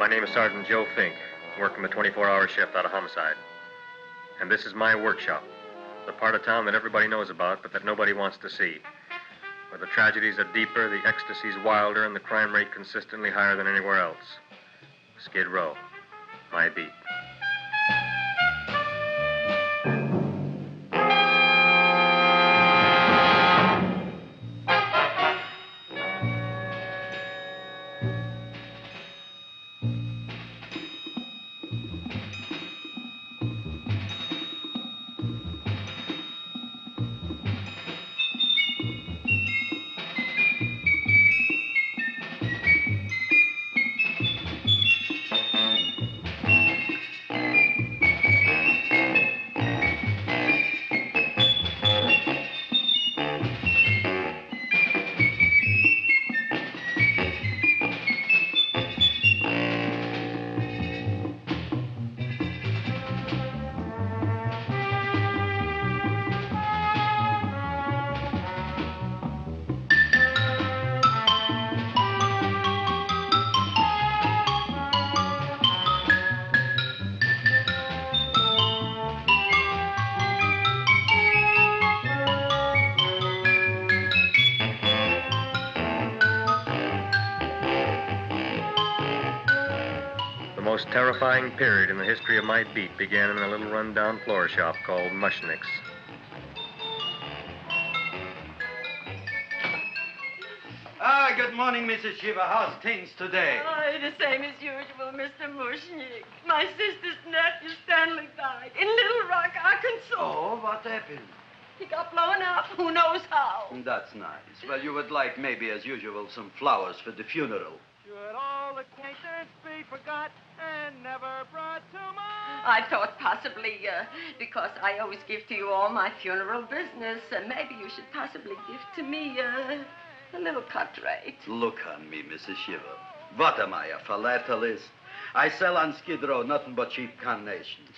My name is Sergeant Joe Fink, working the 24-hour shift out of homicide. And this is my workshop, the part of town that everybody knows about, but that nobody wants to see. Where the tragedies are deeper, the ecstasy's wilder, and the crime rate consistently higher than anywhere else. Skid Row, my beat. The most terrifying period in the history of my beat began in a little run-down floor shop called Mushnick's. Good morning, Mrs. Shiva. How's things today? Oh, the same as usual, Mr. Mushnick. My sister's nephew, Stanley, died in Little Rock, Arkansas. Oh, what happened? He got blown up. Who knows how? That's nice. Well, you would like, maybe as usual, some flowers for the funeral. Should all acquaintance be forgot and never brought to mind? I thought possibly, because I always give to you all my funeral business, maybe you should possibly give to me a little cut rate. Look on me, Mrs. Shiva. What am I, a philatelist? I sell on Skid Row nothing but cheap carnations.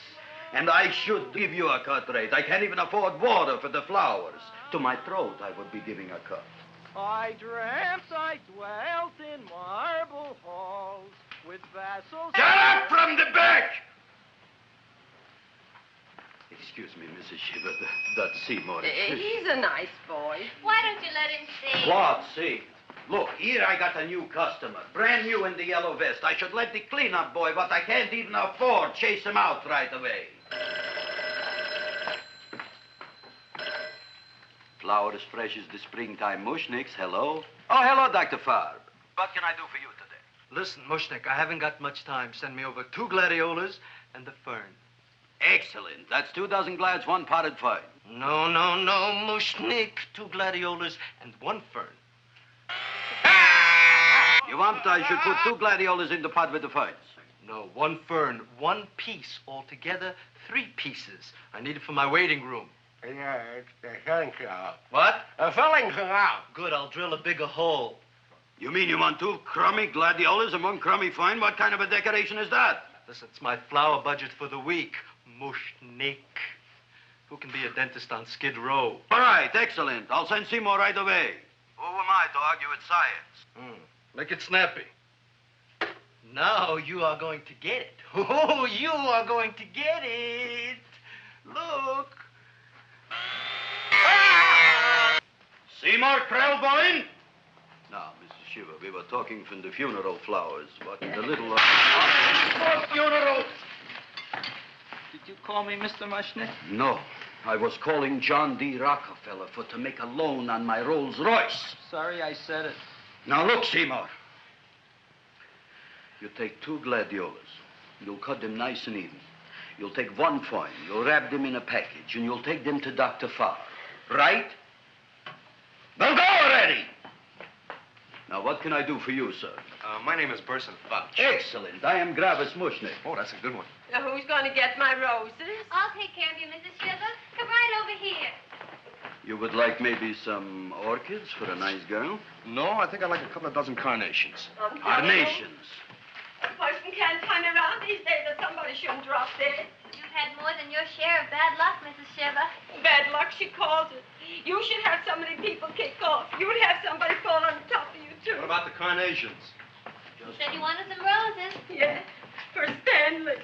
And I should give you a cut rate. I can't even afford water for the flowers. To my throat, I would be giving a cut. I dreamt I dwelt in marble halls with vassals... Get up from the back! Excuse me, Mrs. Shiva, that's Seymour. He's a nice boy. Why don't you let him see? What, see? Look, here I got a new customer, brand new in the yellow vest. I should let the cleanup boy, but I can't even afford chase him out right away. Flower as fresh as the springtime Mushnicks. Hello? Oh, hello, Dr. Farb. What can I do for you today? Listen, Mushnick, I haven't got much time. Send me over 2 gladiolas and the fern. Excellent. That's 2 dozen glads, 1 potted fern. No, Mushnick. 2 gladiolas and 1 fern. You want I should put 2 gladiolas in the pot with the ferns? No, 1 fern, 1 piece. Altogether, 3 pieces. I need it for my waiting room. Yeah, it's the filling canal. What? A filling canal. Good, I'll drill a bigger hole. You mean you want 2 crummy gladiolas and 1 crummy fern? What kind of a decoration is that? Listen, it's my flower budget for the week. Mushnick. Who can be a dentist on Skid Row? All right, excellent. I'll send Seymour right away. Who am I to argue with science? Make it snappy. Now you are going to get it. Oh, you are going to get it. Look. Seymour Krellboyne? Now, Mrs. Shiva, we were talking from the funeral flowers. What in the little... For funeral! Did you call me Mr. Mushnick? No. I was calling John D. Rockefeller to make a loan on my Rolls Royce. Sorry I said it. Now, look, Seymour. You take 2 gladiolas. You'll cut them nice and even. You'll take 1 fern. You'll wrap them in a package, and you'll take them to Dr. Farr. Right? Now go already! Now, what can I do for you, sir? My name is Burson Fox. Excellent. I am Gravis Mushnick. Oh, that's a good one. Now, who's going to get my roses? I'll take care of you, Mrs. Shiva. Come right over here. You would like maybe some orchids for a nice girl? No, I think I'd like a couple of dozen carnations. Carnations. A person can't turn around these days that somebody shouldn't drop dead. You've had more than your share of bad luck, Mrs. Shiva. Bad luck, she calls it. You should have so many people kick off. You would have somebody fall on top of you, too. What about the carnations? You said you wanted some roses. Yeah, for Stanley.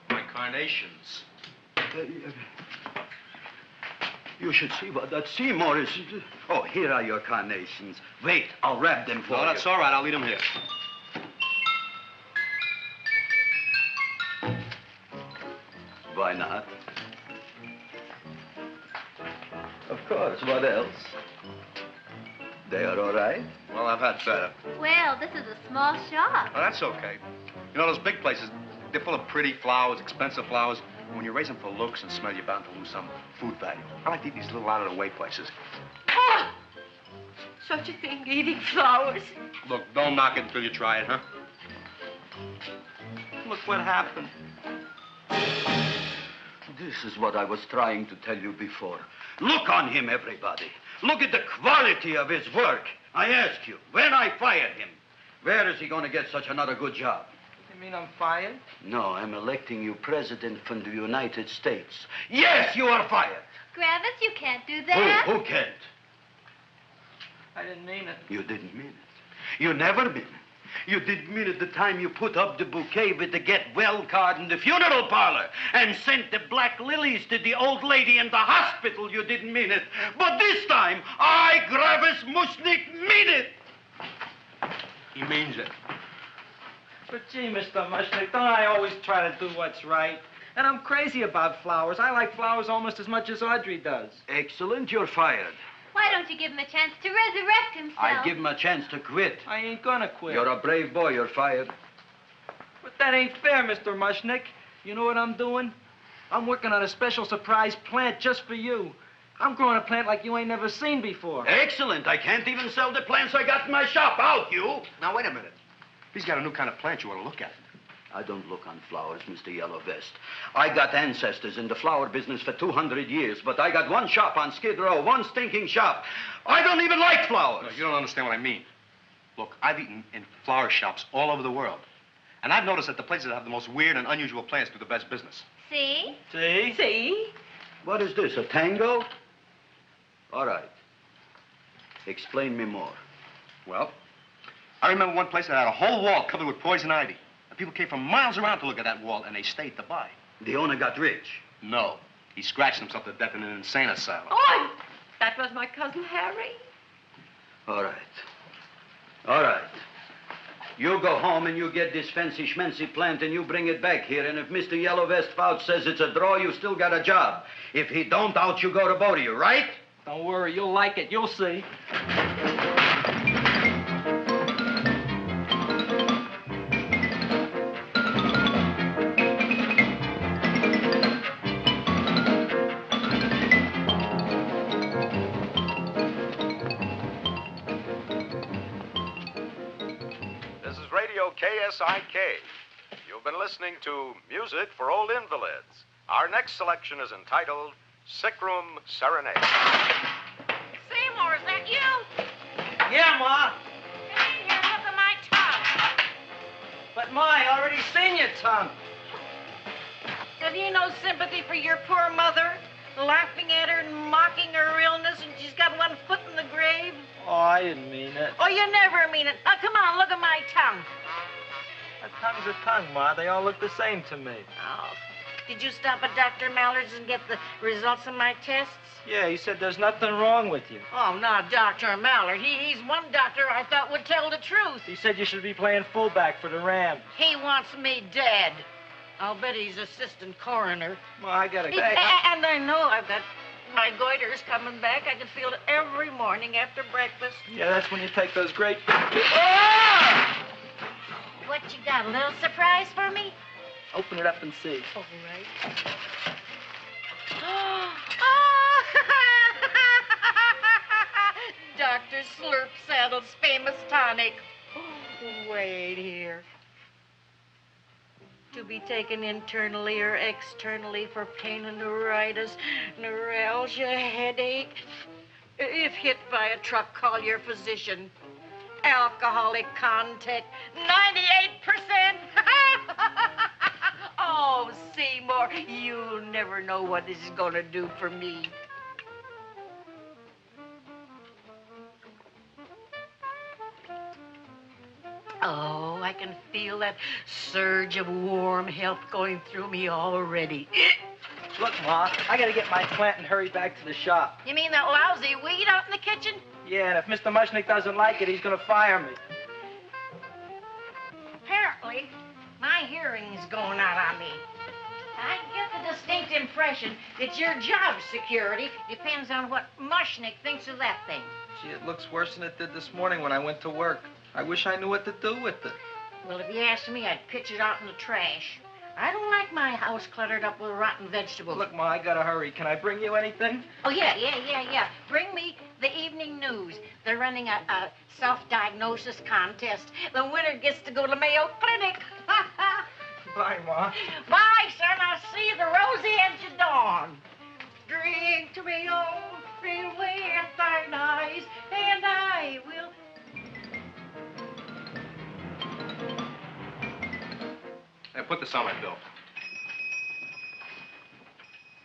My carnations. You should see what that Seymour is. Oh, here are your carnations. Wait, I'll wrap them for you. No, that's all right. I'll leave them here. Why not? Of course, what else? They are all right? Well, I've had better. Well, this is a small shop. Oh, that's okay. You know, those big places, they're full of pretty flowers, expensive flowers. When you raise them for looks and smell, you're bound to lose some food value. I like to eat these little out-of-the-way places. Oh! Such a thing, eating flowers. Look, don't knock it until you try it, huh? Look what happened. This is what I was trying to tell you before. Look on him, everybody. Look at the quality of his work. I ask you, when I fired him, where is he going to get such another good job? You mean I'm fired? No, I'm electing you president from the United States. Yes, you are fired. Griffith, you can't do that. Who can't? I didn't mean it. You didn't mean it. You never mean it. You didn't mean it the time you put up the bouquet with the get well card in the funeral parlor and sent the black lilies to the old lady in the hospital. You didn't mean it. But this time, I, Gravis Mushnik, mean it. He means it. But gee, Mr. Mushnick, don't I always try to do what's right? And I'm crazy about flowers. I like flowers almost as much as Audrey does. Excellent, you're fired. Why don't you give him a chance to resurrect himself? I give him a chance to quit. I ain't gonna quit. You're a brave boy, you're fired. But that ain't fair, Mr. Mushnick. You know what I'm doing? I'm working on a special surprise plant just for you. I'm growing a plant like you ain't never seen before. Excellent. I can't even sell the plants I got in my shop. Out, you. Now, wait a minute. If he's got a new kind of plant you ought to look at. I don't look on flowers, Mr. Yellow Vest. I got ancestors in the flower business for 200 years, but I got one shop on Skid Row, one stinking shop. I don't even like flowers. No, you don't understand what I mean. Look, I've eaten in flower shops all over the world. And I've noticed that the places that have the most weird and unusual plants do the best business. See? See? See? What is this, a tango? All right. Explain me more. Well, I remember one place that had a whole wall covered with poison ivy. And people came from miles around to look at that wall, and they stayed to buy. The owner got rich. No. He scratched himself to death in an insane asylum. Oh, that was my cousin Harry. All right. All right. You go home and you get this fancy schmancy plant and you bring it back here. And if Mr. Yellow Vest Fouch says it's a draw, you still got a job. If he don't, out you go to both of you, right? Don't worry, you'll like it. You'll see. KSIK. You've been listening to Music for Old Invalids. Our next selection is entitled Sick Room Serenade. Seymour, is that you? Yeah, Ma. Come in here and look at my tongue. But, Ma, I already seen your tongue. Have you no sympathy for your poor mother? Laughing at her and mocking her illness, and she's got one foot in the grave? Oh, I didn't mean it. Oh, you never mean it. Now, come on, look at my tongue. A tongue's a tongue, Ma. They all look the same to me. Oh, did you stop at Dr. Mallard's and get the results of my tests? Yeah, he said there's nothing wrong with you. Oh, not Dr. Mallard. He's one doctor I thought would tell the truth. He said you should be playing fullback for the Rams. He wants me dead. I'll bet he's assistant coroner. Ma, I gotta go. And I know I've got my goiters coming back. I can feel it every morning after breakfast. Yeah, that's when you take those great... Ah! What, you got a little surprise for me? Open it up and see. All right. Dr. Slurp Saddle's famous tonic. Wait here. To be taken internally or externally for pain and neuritis, neuralgia, headache. If hit by a truck, call your physician. Alcoholic contact, 98%. Oh, Seymour, you'll never know what this is going to do for me. Oh, I can feel that surge of warm health going through me already. Look, Ma, I gotta get my plant and hurry back to the shop. You mean that lousy weed out in the kitchen? Yeah, and if Mr. Mushnick doesn't like it, he's gonna fire me. Apparently, my hearing's going out on me. I get the distinct impression that your job security depends on what Mushnick thinks of that thing. Gee, it looks worse than it did this morning when I went to work. I wish I knew what to do with it. Well, if you asked me, I'd pitch it out in the trash. I don't like my house cluttered up with rotten vegetables. Look, Ma, I gotta hurry. Can I bring you anything? Oh, yeah. Bring me the evening news. They're running a self-diagnosis contest. The winner gets to go to Mayo Clinic. Bye, Ma. Bye, son. I'll see you the rosy edge of dawn. Drink to me, old, away at thine eyes, and I will... Hey, put this on my bill.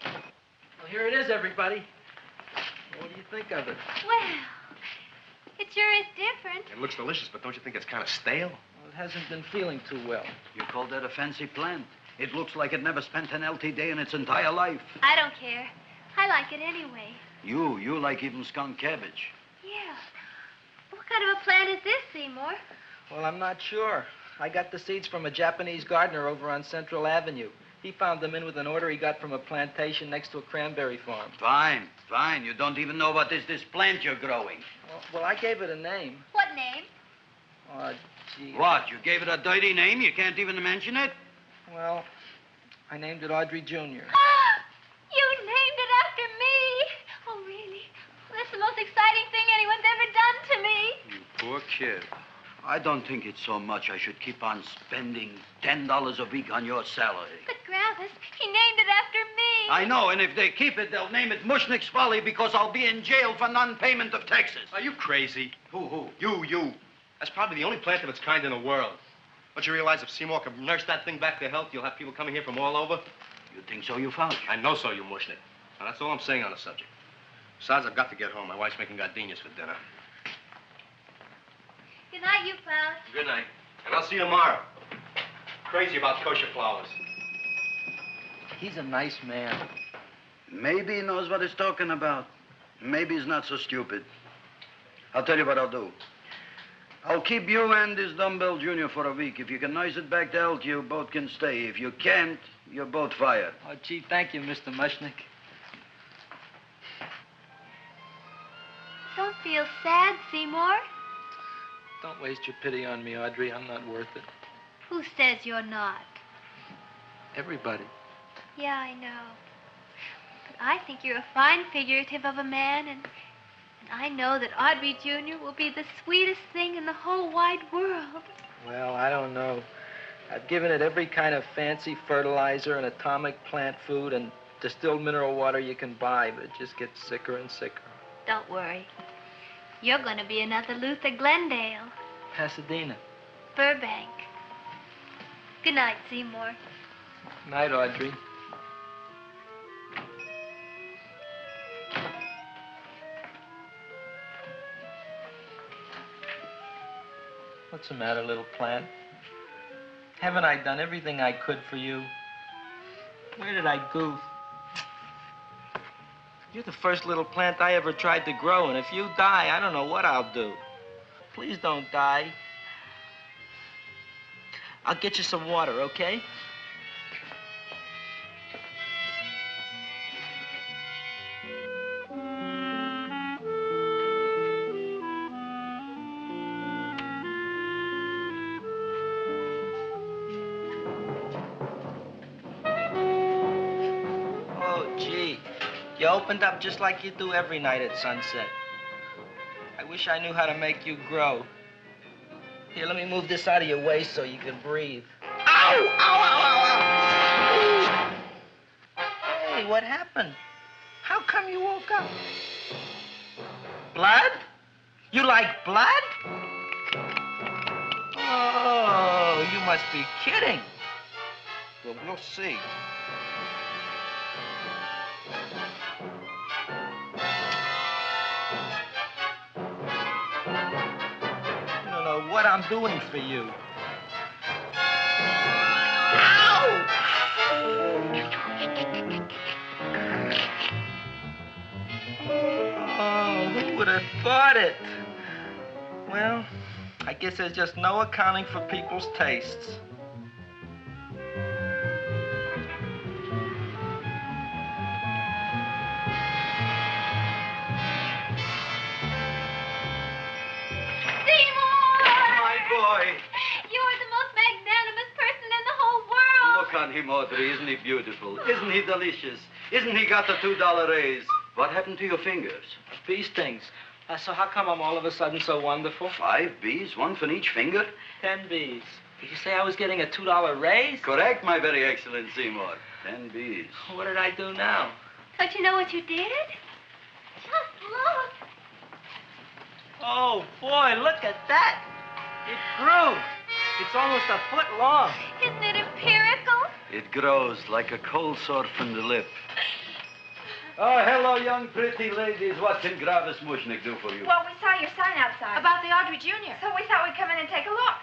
Well, here it is, everybody. What do you think of it? Well, it sure is different. It looks delicious, but don't you think it's kind of stale? Well, it hasn't been feeling too well. You call that a fancy plant? It looks like it never spent an LT day in its entire life. I don't care. I like it anyway. You like even skunk cabbage. Yeah. What kind of a plant is this, Seymour? Well, I'm not sure. I got the seeds from a Japanese gardener over on Central Avenue. He found them in with an order he got from a plantation next to a cranberry farm. Fine. You don't even know what is this plant you're growing. Well, I gave it a name. What name? Oh, gee. What, you gave it a dirty name? You can't even mention it? Well, I named it Audrey Jr. You named it after me. Oh, really? Well, that's the most exciting thing anyone's ever done to me. You poor kid. I don't think it's so much I should keep on spending $10 a week on your salary. But, Gravis, he named it after me. I know, and if they keep it, they'll name it Mushnick's Folly because I'll be in jail for non-payment of taxes. Are you crazy? Who? You. That's probably the only plant of its kind in the world. Don't you realize if Seymour can nurse that thing back to health, you'll have people coming here from all over? You think so, you found? I know so, you Mushnick. Now, that's all I'm saying on the subject. Besides, I've got to get home. My wife's making gardenias for dinner. Good night, you Klaus. Good night. And I'll see you tomorrow. Crazy about kosher flowers. He's a nice man. Maybe he knows what he's talking about. Maybe he's not so stupid. I'll tell you what I'll do. I'll keep you and this dumbbell junior for a week. If you can nurse it back to health, you both can stay. If you can't, you're both fired. Oh, gee, thank you, Mr. Mushnick. Don't feel sad, Seymour. Don't waste your pity on me, Audrey. I'm not worth it. Who says you're not? Everybody. Yeah, I know. But I think you're a fine figurative of a man, and I know that Audrey Jr. will be the sweetest thing in the whole wide world. Well, I don't know. I've given it every kind of fancy fertilizer and atomic plant food and distilled mineral water you can buy, but it just gets sicker and sicker. Don't worry. You're going to be another Luther Glendale. Pasadena. Burbank. Good night, Seymour. Night, Audrey. What's the matter, little plant? Haven't I done everything I could for you? Where did I goof? You're the first little plant I ever tried to grow, and if you die, I don't know what I'll do. Please don't die. I'll get you some water, okay? You opened up just like you do every night at sunset. I wish I knew how to make you grow. Here, let me move this out of your way so you can breathe. Ow! Ow! Hey, what happened? How come you woke up? Blood? You like blood? Oh, you must be kidding. Well, we'll see. what I'm doing for you. Oh, who would have thought it? Well, I guess there's just no accounting for people's tastes. Boy. You're the most magnanimous person in the whole world. Look on him, Audrey. Isn't he beautiful? Isn't he delicious? Isn't he got the $2 raise? What happened to your fingers? Bee stings. So how come I'm all of a sudden so wonderful? 5 bees, one for each finger? 10 bees. Did you say I was getting a $2 raise? Correct, my very excellent Seymour. 10 bees. What did I do now? Don't you know what you did? Just look. Oh, boy, look at that. It grew. It's almost a foot long. Isn't it empirical? It grows like a cold sore from the lip. Oh, hello, young pretty ladies. What can Gravis Mushnick do for you? Well, we saw your sign outside. About the Audrey Jr. So we thought we'd come in and take a look.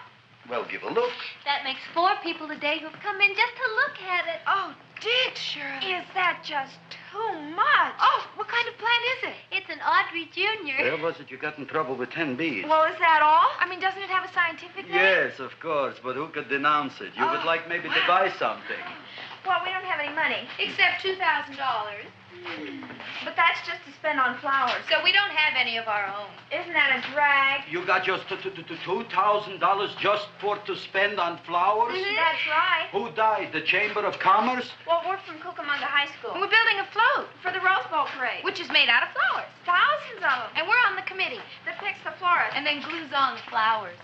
Well, give a look. That makes 4 people today who've come in just to look at it. Oh, Dick, Shirley. Is that just too much? Oh, what kind of plant is it? It's an Audrey Jr. Where was it you got in trouble with 10 bees? Well, is that all? I mean, doesn't it have a scientific name? Yes, of course, but who could denounce it? You would like maybe to buy something. Well, we don't have any money. Except $2,000. But that's just to spend on flowers. So we don't have any of our own. Isn't that a drag? You got just $2,000 just for to spend on flowers? That's right. Who died? The Chamber of Commerce? Well, we're from Cucamonga High School. And we're building a float. For the Rose Bowl parade. Which is made out of flowers. Thousands of them. And we're on the committee. That picks the florist. And then glues on the flowers.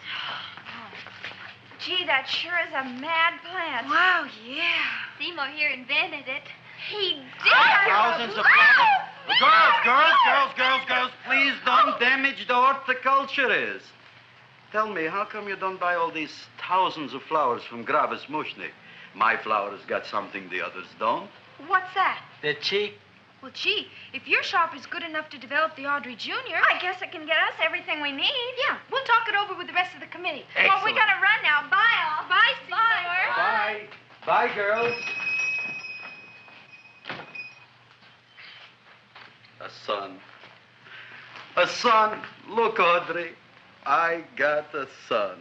Gee, that sure is a mad plant. Wow, yeah. Seymour here invented it. He did. Thousands of flowers. Girls, please don't damage the horticulturist. Tell me, how come you don't buy all these thousands of flowers from Gravis Mushnick? My flowers got something the others don't. What's that? They're cheap. Well, gee, if your shop is good enough to develop the Audrey Jr., I guess it can get us everything we need. Yeah, we'll talk it over with the rest of the committee. Excellent. Well, we gotta run now. Bye, all. Bye, Seymour. Bye. Bye, girls. A son. A son. Look, Audrey. I got a son.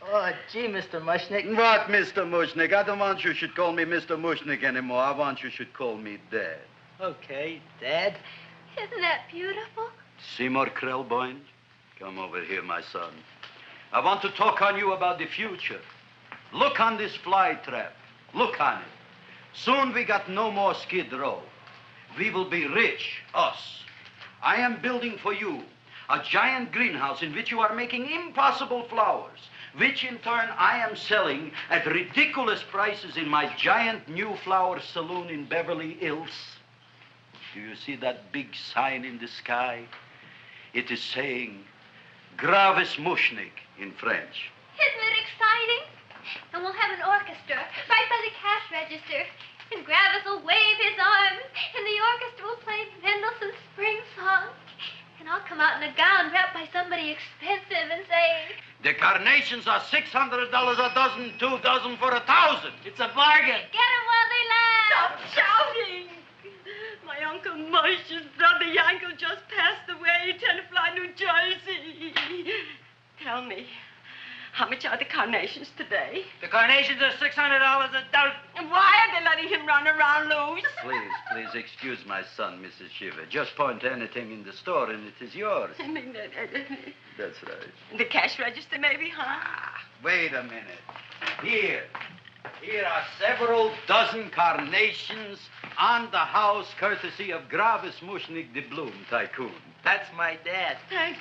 Oh, gee, Mr. Mushnick. What, Mr. Mushnick? I don't want you should call me Mr. Mushnick anymore. I want you should call me Dad. Okay, Dad. Isn't that beautiful? Seymour Krelboyne, come over here, my son. I want to talk on you about the future. Look on this fly trap. Look on it. Soon we got no more Skid Row. We will be rich, us. I am building for you a giant greenhouse in which you are making impossible flowers, which in turn I am selling at ridiculous prices in my giant new flower saloon in Beverly Hills. Do you see that big sign in the sky? It is saying, Gravis Mushnick in French. Isn't it exciting? And we'll have an orchestra right by the cash register. And Gravis will wave his arms, and the orchestra will play Mendelssohn's Spring Song. And I'll come out in a gown wrapped by somebody expensive and say, The carnations are $600 a dozen, 2 dozen for 1,000. It's a bargain. get 'em while they last. Stop shouting! My Uncle Mosh's brother Yankel just passed away, Tenafly, New Jersey. Tell me, how much are the carnations today? The carnations are $600 a dozen. And why are they letting him run around loose? Please excuse my son, Mrs. Shiver. Just point to anything in the store and it is yours. I mean, That's right. the cash register maybe, huh? Ah, wait a minute. Here are several dozen carnations on the house courtesy of Gravis Mushnick, the Bloom Tycoon. That's my dad. Thanks.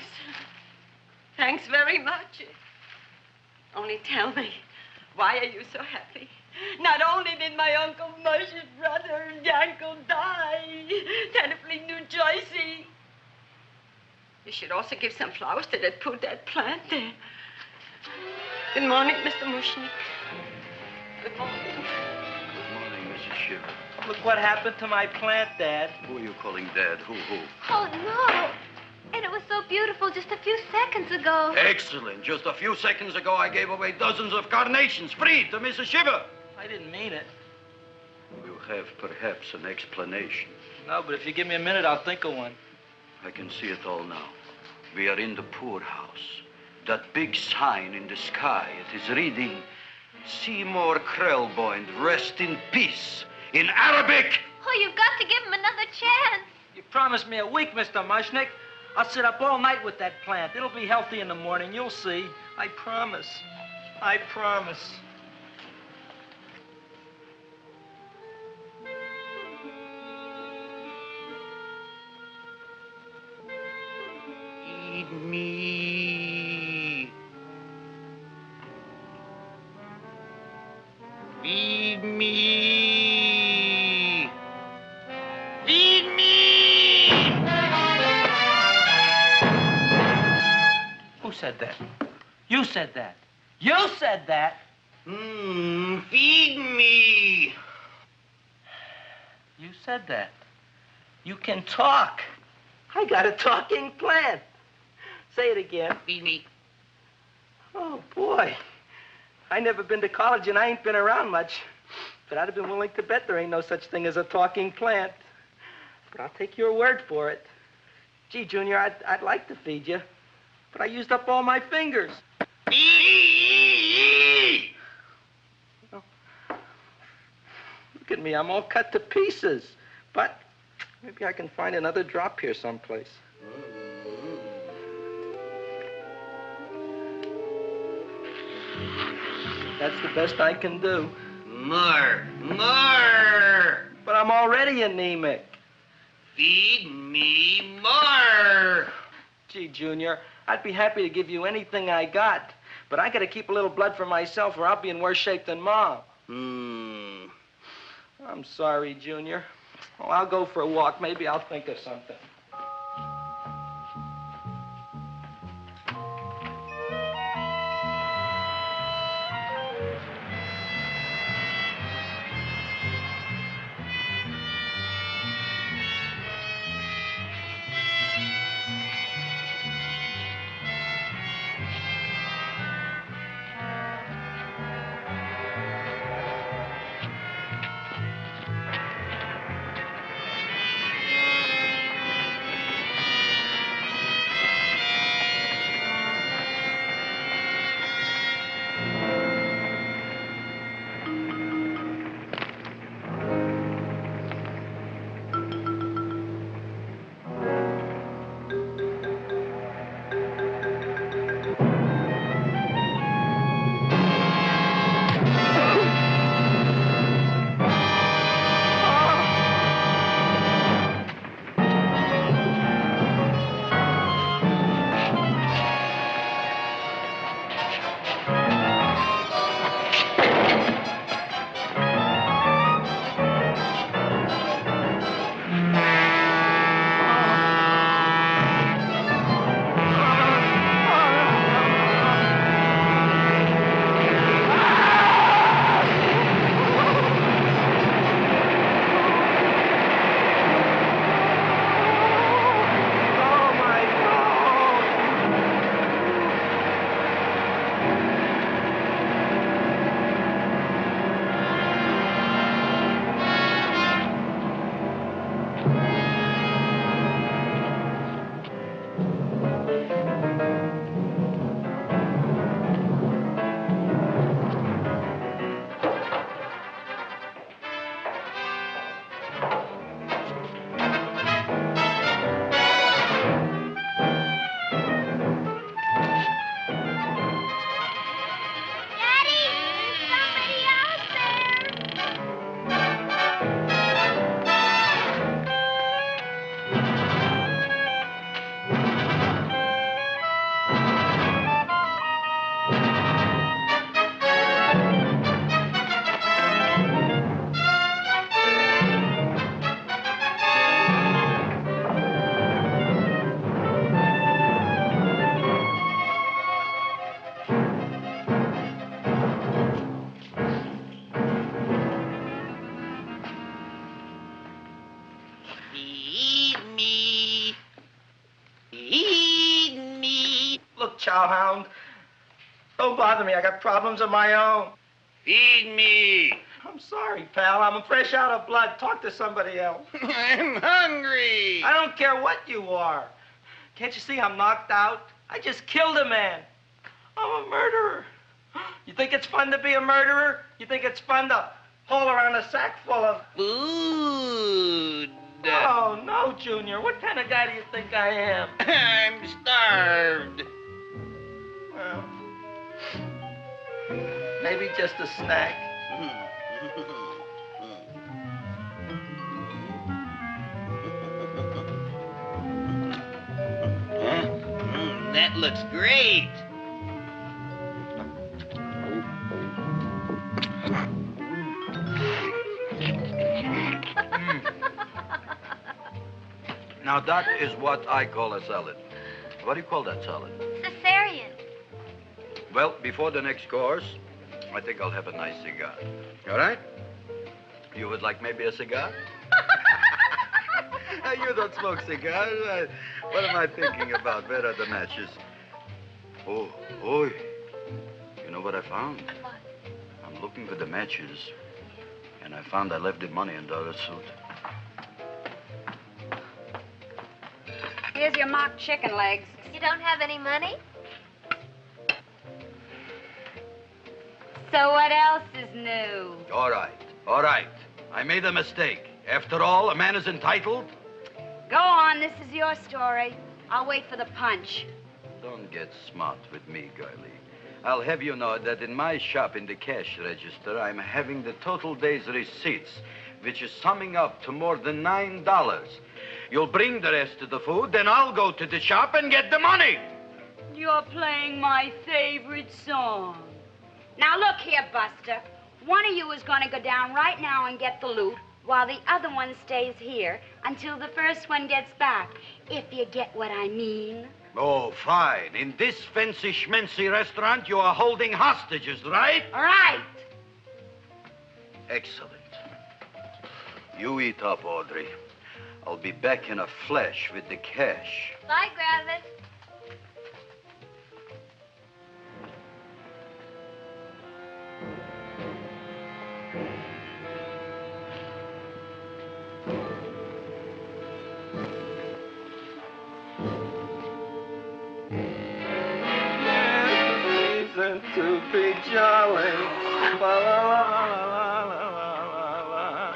Thanks very much. Only tell me, why are you so happy? Not only did my Uncle Mosh's brother Yankel die, Tenafly, New Jersey, you should also give some flowers to that poor dead plant there. Good morning, Mr. Mushnick. Good morning. Good morning, Mrs. Shiver. Look what happened to my plant, Dad. Who are you calling Dad? Who? Oh, no. And it was so beautiful just a few seconds ago. Excellent. Just a few seconds ago, I gave away dozens of carnations free to Mrs. Shiver. I didn't mean it. You have perhaps an explanation. No, but if you give me a minute, I'll think of one. I can see it all now. We are in the poorhouse. That big sign in the sky, it is reading, Seymour Krelboind, rest in peace, in Arabic. Oh, you've got to give him another chance. You promised me a week, Mr. Mushnick. I'll sit up all night with that plant. It'll be healthy in the morning. You'll see. I promise. I promise. Feed me. Feed me. Feed me. Who said that? You said that. You said that. Feed me. You said that. You can talk. I got a talking plant. Say it again. Feed me. Oh, boy. I never been to college and I ain't been around much. But I'd have been willing to bet there ain't no such thing as a talking plant. But I'll take your word for it. Gee, Junior, I'd like to feed you. But I used up all my fingers. Oh. Look at me, I'm all cut to pieces. But maybe I can find another drop here someplace. That's the best I can do. More. More. But I'm already anemic. Feed me more. Gee, Junior, I'd be happy to give you anything I got. But I gotta keep a little blood for myself or I'll be in worse shape than Mom. I'm sorry, Junior. Well, I'll go for a walk. Maybe I'll think of something. chowhound. Don't bother me. I got problems of my own. Feed me. I'm sorry, pal. I'm fresh out of blood. Talk to somebody else. I'm hungry. I don't care what you are. Can't you see I'm knocked out? I just killed a man. I'm a murderer. You think it's fun to be a murderer? You think it's fun to haul around a sack full of food? Oh, no, Junior. What kind of guy do you think I am? I'm starved. Well, maybe just a snack. That looks great. Now, that is what I call a salad. What do you call that salad? Caesarean. Well, before the next course, I think I'll have a nice cigar. All right? You would like maybe a cigar? You don't smoke cigars. What am I thinking about? Where are the matches? Oh, you know what I found? What? I'm looking for the matches, and I found I left the money in the other suit. Here's your mock chicken legs. You don't have any money? So what else is new? All right. I made a mistake. After all, a man is entitled. Go on, this is your story. I'll wait for the punch. Don't get smart with me, girlie. I'll have you know that in my shop in the cash register, I'm having the total day's receipts, which is summing up to more than $9. You'll bring the rest of the food, then I'll go to the shop and get the money. You're playing my favorite song. Now look here, Buster. One of you is going to go down right now and get the loot, while the other one stays here until the first one gets back, if you get what I mean. Oh, fine. In this fancy schmancy restaurant, you are holding hostages, right? All right. Excellent. You eat up, Audrey. I'll be back in a flash with the cash. Bye, Griffith. To be jolly, la la la la la la la.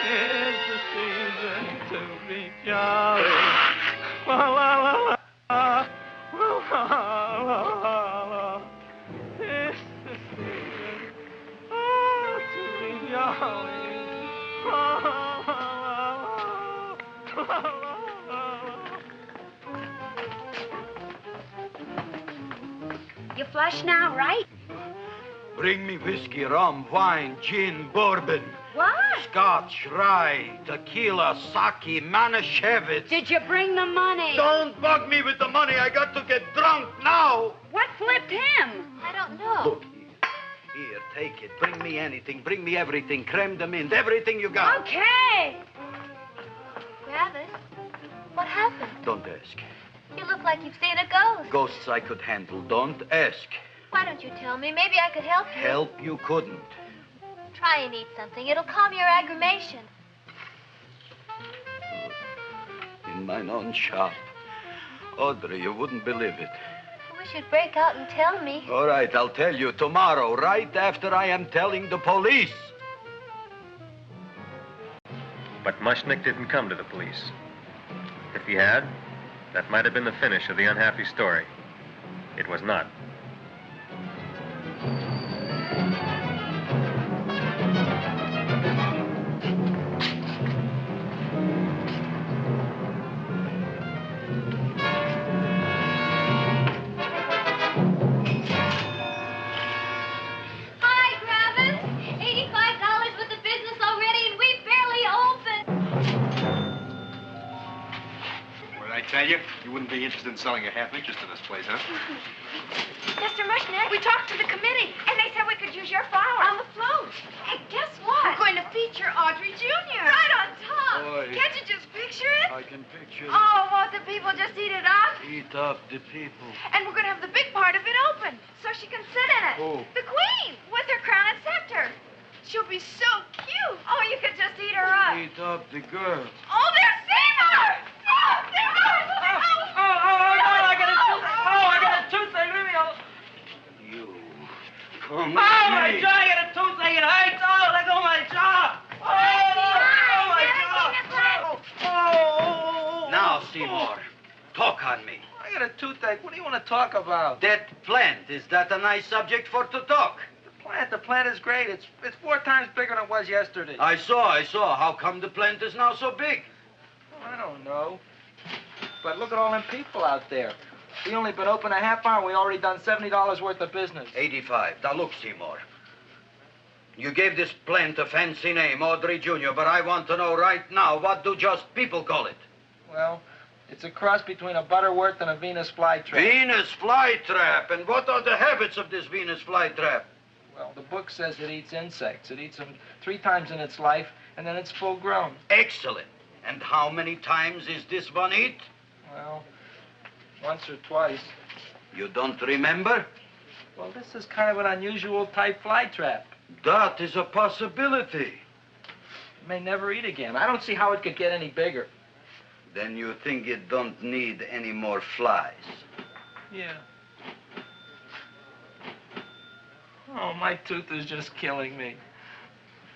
It's the season to be jolly, la la la la la la la. It's the season to be jolly, la la la la la. You flush now, right? Bring me whiskey, rum, wine, gin, bourbon. What? Scotch, rye, tequila, sake, Manischewitz. Did you bring the money? Don't bug me with the money. I got to get drunk now. What flipped him? I don't know. Look, here, take it. Bring me anything. Bring me everything. Creme de mint, everything you got. Okay. Griffith, what happened? Don't ask. You look like you've seen a ghost. Ghosts I could handle. Don't ask. Why don't you tell me? Maybe I could help you. Help you couldn't. Try and eat something. It'll calm your aggravation. In mine own shop. Audrey, you wouldn't believe it. I wish you'd break out and tell me. All right, I'll tell you tomorrow, right after I am telling the police. But Mushnick didn't come to the police. If he had, that might have been the finish of the unhappy story. It was not. Hi, Griffith. $85 worth of business already, and we barely opened. What did I tell you? You wouldn't be interested in selling a half interest in this place, huh? Mr. Mushnick, we talked to the committee, and they said we could use your flowers. On the float. Hey, guess what? We're going to feature Audrey Jr. Right on top. Boy. Can't you just picture it? I can picture it. Oh, won't the people just eat it up? Eat up the people. And we're going to have the big part of it open, so she can sit in it. Who? The queen, with her crown and scepter. She'll be so cute. Oh, you could just eat her up. Eat up the girl. Oh, there's Seymour! Oh, Seymour! I got a toothache. Leave me alone. You. Come Oh, my jaw, I got a toothache. It hurts. Oh, let go of my jaw. Oh, my jaw. Oh. Now, Seymour, talk on me. I got a toothache. What do you want to talk about? That plant, is that a nice subject for to talk? The plant is great. It's 4 times bigger than it was yesterday. I saw. How come the plant is now so big? I don't know. But look at all them people out there. We only been open a half hour. We already done $70 worth of business. 85. Now look, Seymour. You gave this plant a fancy name, Audrey Jr., but I want to know right now, what do just people call it? Well, it's a cross between a Butterworth and a Venus flytrap. Venus flytrap. And what are the habits of this Venus flytrap? Well, the book says it eats insects. It eats them 3 times in its life, and then it's full grown. Excellent. And how many times is this one eat? Well, once or twice. You don't remember? Well, this is kind of an unusual type flytrap. That is a possibility. It may never eat again. I don't see how it could get any bigger. Then you think it don't need any more flies? Yeah. Oh, my tooth is just killing me.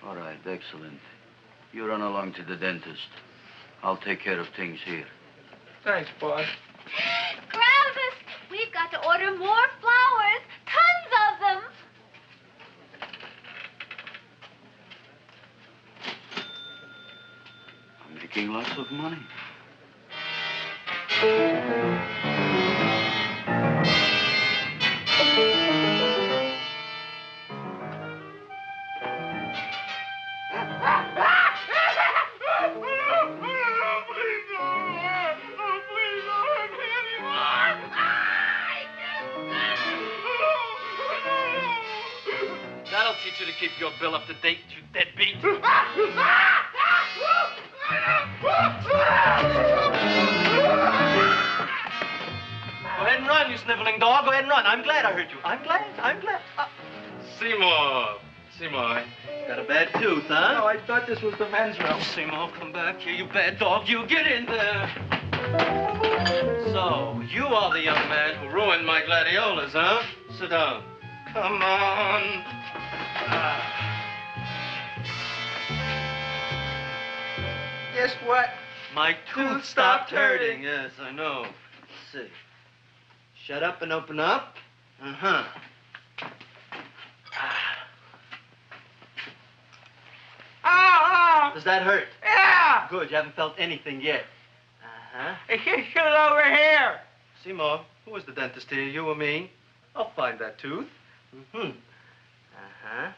All right, excellent. You run along to the dentist. I'll take care of things here. Thanks, boss. Griffith, we've got to order more flowers. Tons of them. I'm making lots of money. That'll teach you to keep your bill up to date, you deadbeat. Go ahead and run, you sniveling dog. Go ahead and run. I'm glad I hurt you. I'm glad. Seymour, got a bad tooth, huh? No, I thought this was the men's room. Seymour, come back here, you bad dog. You get in there. So, you are the young man who ruined my gladiolas, huh? Sit down. Come on. Guess what? My tooth stopped hurting. Yes, I know. Let's see. Shut up and open up. Uh-huh. Does that hurt? Yeah. Good, you haven't felt anything yet. Uh-huh. It's just over here. Seymour, who is the dentist here, you or me? I'll find that tooth. Mm-hmm. Uh-huh.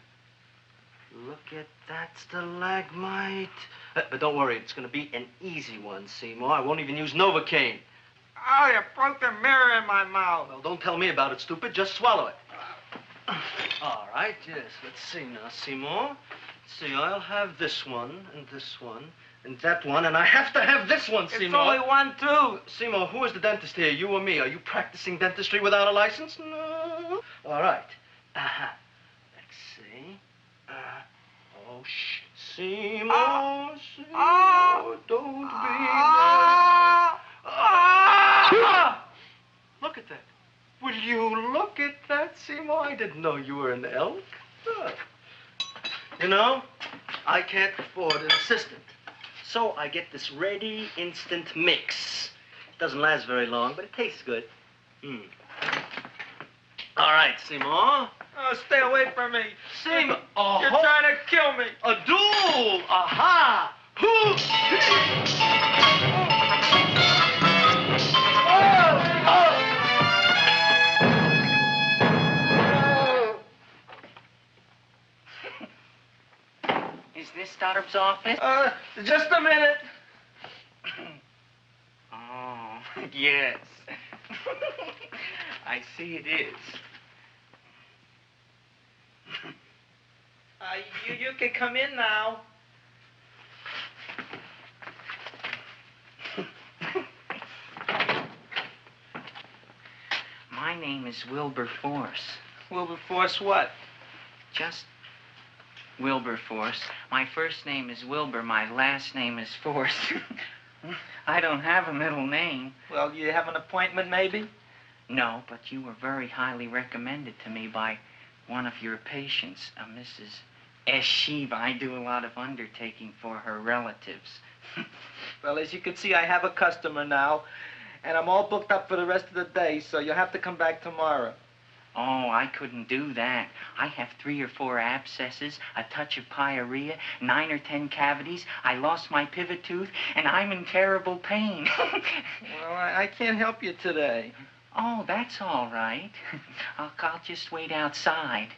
Look at that stalagmite. But don't worry, it's going to be an easy one, Seymour. I won't even use Novocaine. Oh, you broke the mirror in my mouth. Well, don't tell me about it, stupid. Just swallow it. All right, yes. Let's see now, Seymour. Let's see, I'll have this one, and that one, and I have to have this one, Seymour. It's only one tooth. Seymour, who is the dentist here, you or me? Are you practicing dentistry without a license? No. All right. Uh-huh. Let's see. Oh, shh. Seymour, Seymour, don't be mad. Look at that. Will you look at that, Seymour? I didn't know you were an elk. You know, I can't afford an assistant. So I get this ready instant mix. It doesn't last very long, but it tastes good. All right, Seymour. Oh, stay away from me. Seymour. You're trying to kill me. A duel. Aha. Is this Doctor's office? Just a minute. Oh. Yes. I see it is. You can come in now. My name is Wilberforce. Wilberforce what? Just Wilberforce. My first name is Wilbur. My last name is Force. I don't have a middle name. Well, you have an appointment, maybe? No, but you were very highly recommended to me by one of your patients, a Mrs. S. Shiva. I do a lot of undertaking for her relatives. Well, as you can see, I have a customer now, and I'm all booked up for the rest of the day, so you'll have to come back tomorrow. Oh, I couldn't do that. I have 3 or 4 abscesses, a touch of pyorrhea, 9 or 10 cavities. I lost my pivot tooth, and I'm in terrible pain. Well, I can't help you today. Oh, that's all right. I'll just wait outside.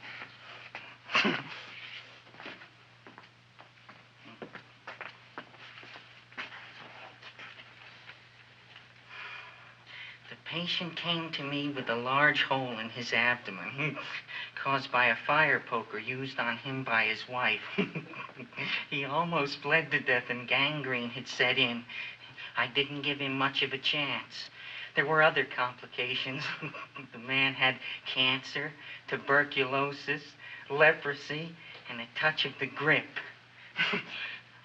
The patient came to me with a large hole in his abdomen, caused by a fire poker used on him by his wife. He almost bled to death and gangrene had set in. I didn't give him much of a chance. There were other complications. The man had cancer, tuberculosis, leprosy, and a touch of the grip.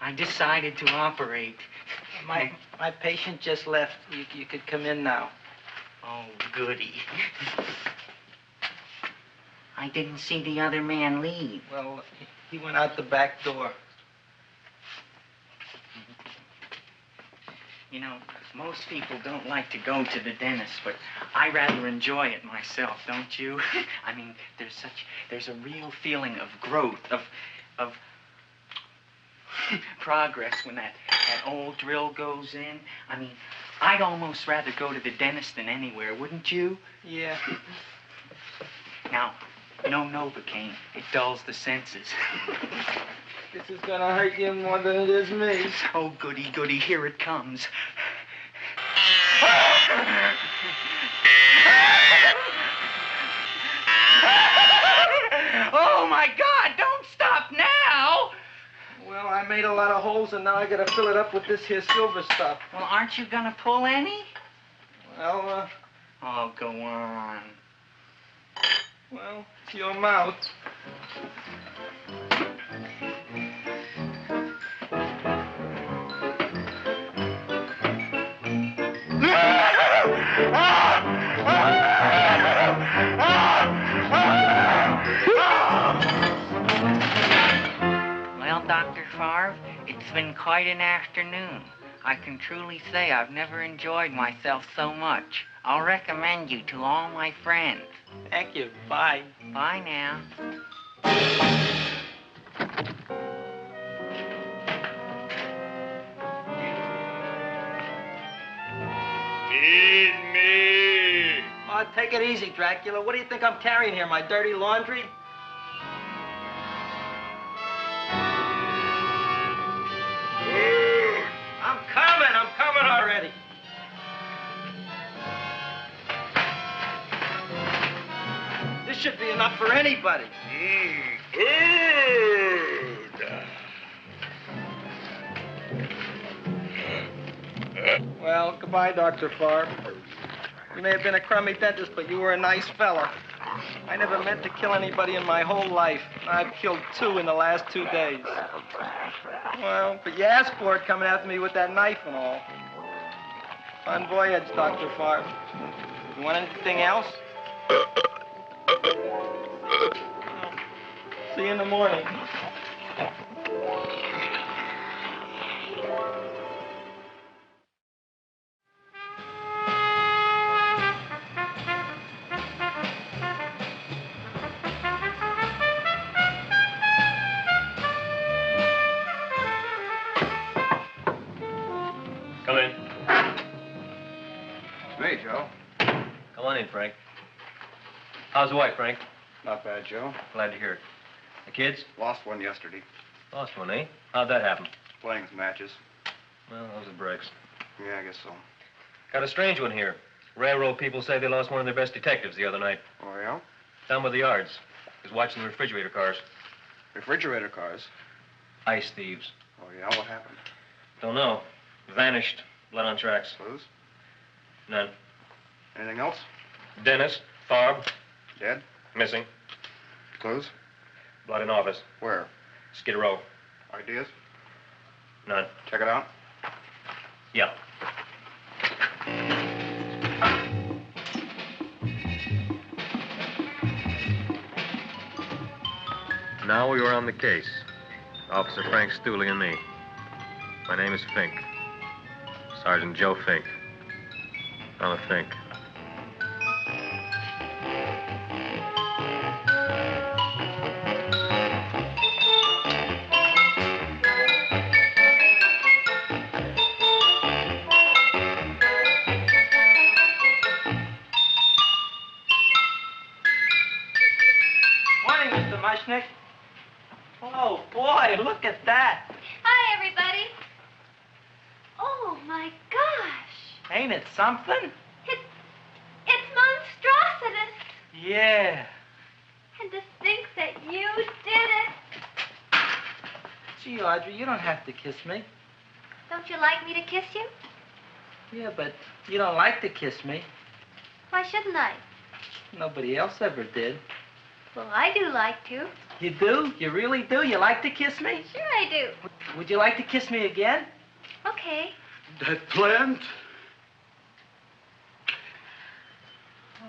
I decided to operate. My patient just left. You could come in now. Oh, goody. I didn't see the other man leave. Well, he went out the back door. You know, most people don't like to go to the dentist, but I rather enjoy it myself, don't you? I mean, there's a real feeling of growth, of progress when that old drill goes in. I mean, I'd almost rather go to the dentist than anywhere, wouldn't you? Yeah. Now, no Novocaine. It dulls the senses. This is gonna hurt you more than it is me. Oh, goody, goody, here it comes. Oh, my God, don't stop now! Well, I made a lot of holes, and now I gotta fill it up with this here silver stuff. Well, aren't you gonna pull any? Well, Oh, go on. Well, it's your mouth. Well, Dr. Favre, it's been quite an afternoon. I can truly say I've never enjoyed myself so much. I'll recommend you to all my friends. Thank you. Bye. Bye now. Feed me. Oh, take it easy, Dracula. What do you think I'm carrying here, my dirty laundry? I'm coming already. This should be enough for anybody. Well, goodbye, Dr. Favre. You may have been a crummy dentist, but you were a nice fella. I never meant to kill anybody in my whole life. I've killed 2 in the last 2 days. Well, but you asked for it coming after me with that knife and all. Bon voyage, Dr. Favre. You want anything else? See you in the morning. Come in. Hey, Joe. Come on in, Frank. How's the wife, Frank? Not bad, Joe. Glad to hear it. The kids? Lost one yesterday. Lost one, eh? How'd that happen? Playing some matches. Well, those are breaks. Yeah, I guess so. Got a strange one here. Railroad people say they lost one of their best detectives the other night. Oh, yeah? Down by the yards. He was watching the refrigerator cars. Refrigerator cars? Ice thieves. Oh, yeah? What happened? Don't know. Vanished. Blood on tracks. Clues? None. Anything else? Dennis. Farb. Dead? Missing. Clues? Blood in office. Where? Skid Row. Ideas? None. Check it out. Yeah. Now we are on the case. Officer Frank Stooley and me. My name is Fink. Sergeant Joe Fink. I'm a Fink. Morning, Mr. Mushnick. Oh, boy, look at that. Hi, everybody. Oh, my gosh. Ain't it something? It's monstrositous. Yeah. And to think that you did it. Gee, Audrey, you don't have to kiss me. Don't you like me to kiss you? Yeah, but you don't like to kiss me. Why shouldn't I? Nobody else ever did. Well, I do like to. You do? You really do? You like to kiss me? Sure I do. Would you like to kiss me again? Okay. That plant?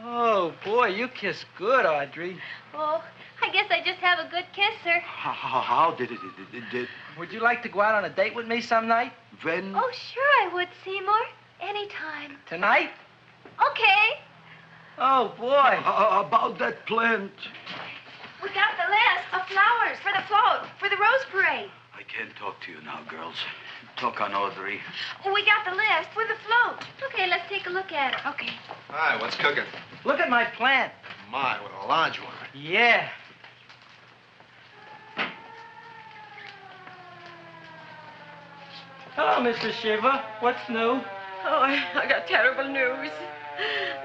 Oh, boy, you kiss good, Audrey. Oh, I guess I just have a good kisser. How did it? Would you like to go out on a date with me some night? When? Oh, sure I would, Seymour. Anytime. Tonight? Okay. Oh, boy. About that plant. We got the list of flowers for the float, for the Rose Parade. I can't talk to you now, girls. Talk on Audrey. We got the list for the float. Okay, let's take a look at it. Okay. Hi, what's cooking? Look at my plant. My, with a large one. Yeah. Hello, Mr. Shiva. What's new? Oh, I got terrible news.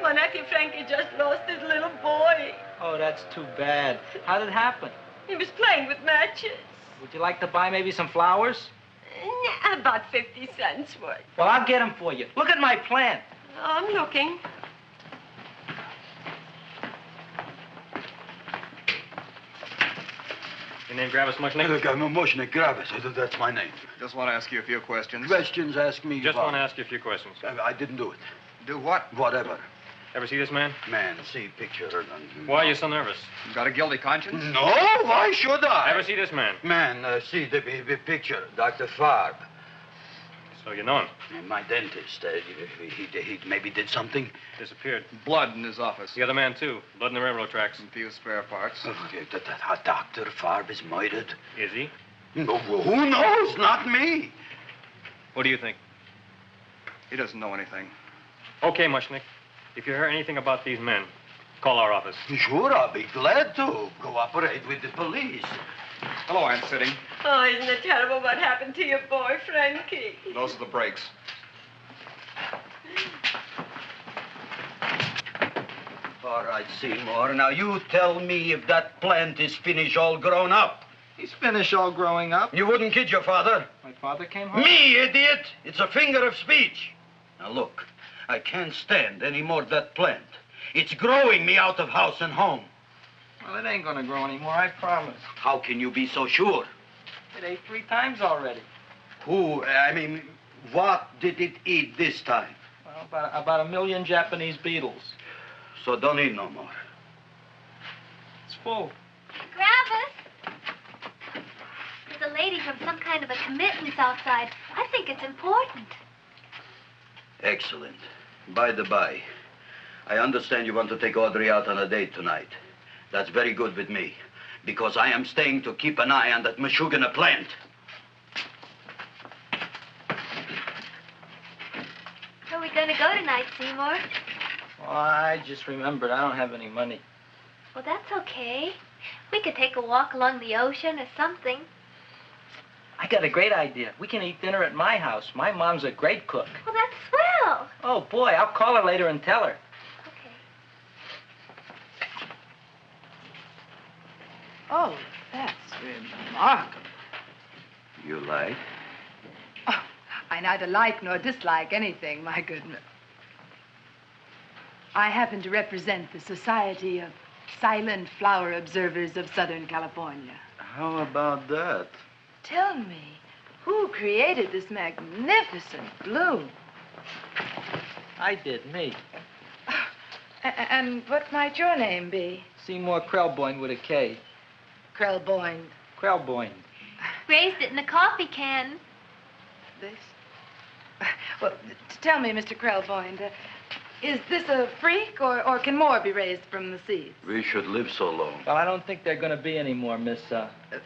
My nephew Frankie just lost his little boy. Oh, that's too bad. How did it happen? He was playing with matches. Would you like to buy maybe some flowers? About 50 cents worth. Well, I'll get them for you. Look at my plant. I'm looking. Your name Gravis Mushnick? Look, I'm a Mushnick Gravis. That's my name. Just want to ask you a few questions. Questions, ask me. Just about- want to ask you a few questions. I didn't do it. Do what? Whatever. Ever see this man? Man, see picture. Why are you so nervous? You got a guilty conscience? No, why should I? Ever see this man? Man, see the picture. Dr. Farb. So you know him? My dentist. He maybe did something. Disappeared. Blood in his office. The other man, too. Blood in the railroad tracks. And a few spare parts. Dr. Farb is murdered. Is he? No, who knows? Not me. What do you think? He doesn't know anything. Okay, Mushnick. If you hear anything about these men, call our office. Sure, I'll be glad to cooperate with the police. Hello, Aunt Sitting. Oh, isn't it terrible what happened to your boy, Frankie? Those are the brakes. All right, Seymour. Now, you tell me if that plant is finished all grown up. He's finished all growing up. You wouldn't kid your father. My father came home? Me, idiot! It's a finger of speech. Now, look, I can't stand any more of that plant. It's growing me out of house and home. Well, it ain't gonna grow anymore, I promise. How can you be so sure? It ate 3 times already. What did it eat this time? Well, about 1 million Japanese beetles. So don't eat no more. It's full. Gravis. There's a lady from some kind of a commitment outside. I think it's important. Excellent. By the by, I understand you want to take Audrey out on a date tonight. That's very good with me, because I am staying to keep an eye on that Meshuggah plant. Where are we going to go tonight, Seymour? Well, I just remembered I don't have any money. Well, that's okay. We could take a walk along the ocean or something. I got a great idea. We can eat dinner at my house. My mom's a great cook. Well, that's swell. Oh, boy, I'll call her later and tell her. Okay. Oh, that's remarkable. You like? Oh, I neither like nor dislike anything, my goodness. I happen to represent the Society of Silent Flower Observers of Southern California. How about that? Tell me, who created this magnificent bloom? I did, me. And what might your name be? Seymour Krelboyne with a K. Krelboyne. Krelboyne. Raised it in a coffee can. This? Well, tell me, Mr. Krelboyne, is this a freak, or can more be raised from the seeds? We should live so long. Well, I don't think there are going to be any more, Miss,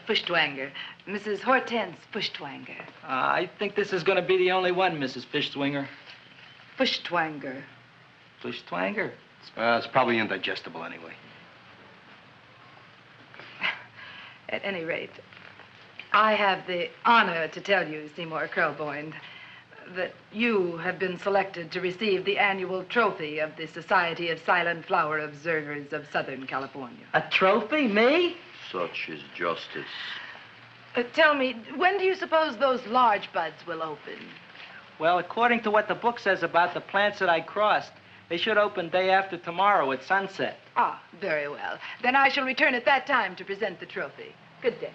Fuschtwanger. Mrs. Hortense Fuschtwanger. I think this is going to be the only one, Mrs. Fishswinger. Fuschtwanger. Fuschtwanger? It's probably indigestible anyway. At any rate, I have the honor to tell you, Seymour Krelboyne, that you have been selected to receive the annual trophy of the Society of Silent Flower Observers of Southern California. A trophy? Me? Such is justice. Tell me, when do you suppose those large buds will open? Well, according to what the book says about the plants that I crossed, they should open day after tomorrow at sunset. Ah, very well. Then I shall return at that time to present the trophy. Good day.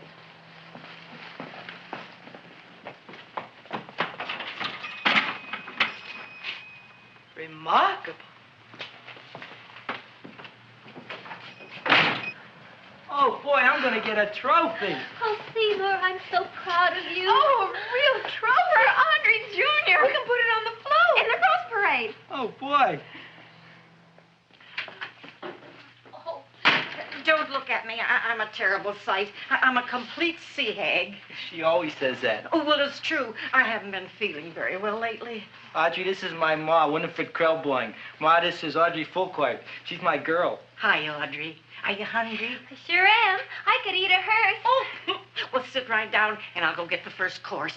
Remarkable. Oh, boy, I'm going to get a trophy. Oh, Seymour, I'm so proud of you. Oh, a real trophy for Audrey Jr. We can put it on the float. In the Rose Parade. Oh, boy. Oh, don't look at me. I'm a terrible sight. I'm a complete sea hag. She always says that. Oh, well, it's true. I haven't been feeling very well lately. Audrey, this is my ma, Winifred Krelboyne. Ma, this is Audrey Fulcourt. She's my girl. Hi, Audrey. Are you hungry? I sure am. I could eat a hearse. Oh, well, sit right down, and I'll go get the first course.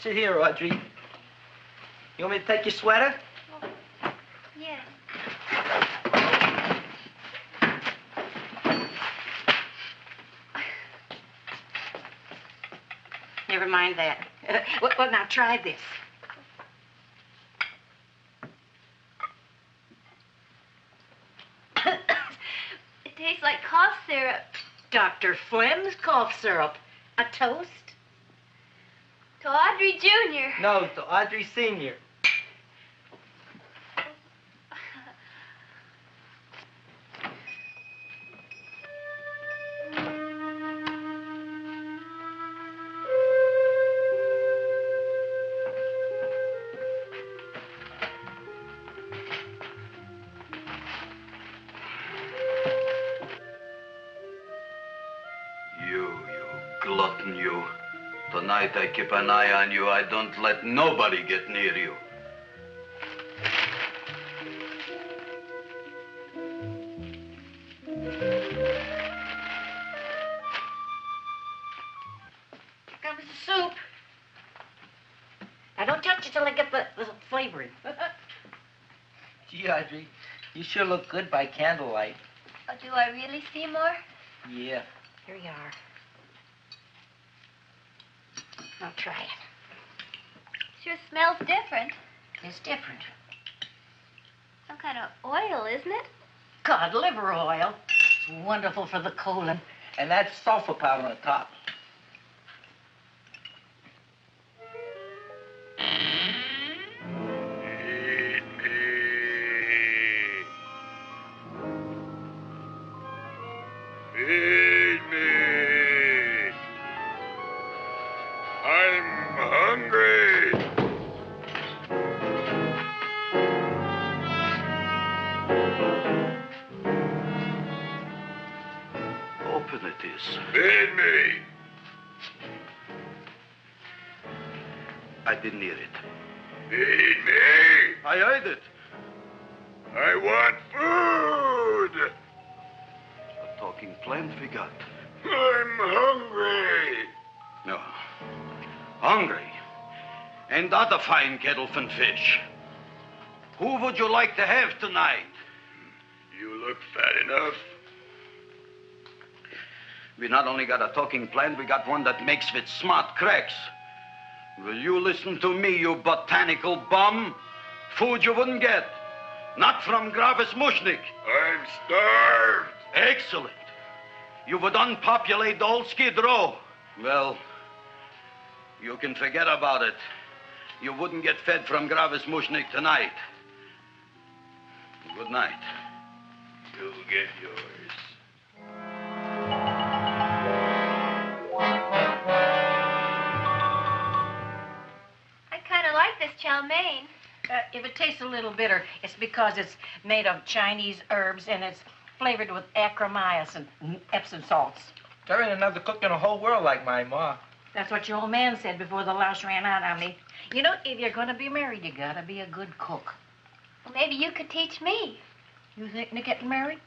Sit here, Audrey. You want me to take your sweater? Yes. Never mind that. Well, now try this. It tastes like cough syrup. Dr. Flynn's cough syrup. A toast? To Audrey Jr. No, to Audrey Sr. You glutton, you. Tonight I keep an eye on you. I don't let nobody get near you. Comes the soup. Now, don't touch it till I get the flavoring. Gee, Audrey, you sure look good by candlelight. Oh, do I really, Seymour? Yeah. Here you are. Now, try it. Sure smells different. It's different. Some kind of oil, isn't it? Cod liver oil. It's wonderful for the colon. And that's sulfur powder on the top. Feed me. I'm hungry. Open it is. Feed me. I didn't hear it. Feed me. I heard it. I want food. A talking plant we got. I'm hungry. No. Hungry? Ain't that a fine kettle of fish? Who would you like to have tonight? You look fat enough. We not only got a talking plant, we got one that makes with smart cracks. Will you listen to me, you botanical bum? Food you wouldn't get. Not from Gravis Mushnik. I'm starved. Excellent. You would unpopulate the old Skid Row. Well, you can forget about it. You wouldn't get fed from Gravis Mushnik tonight. Good night. You'll get yours. I kind of like this chow mein. If it tastes a little bitter, it's because it's made of Chinese herbs and it's flavored with acromycin and Epsom salts. There ain't another cook in the whole world like my ma. That's what your old man said before the louse ran out on me. You know, if you're going to be married, you got to be a good cook. Well, maybe you could teach me. You think of getting married?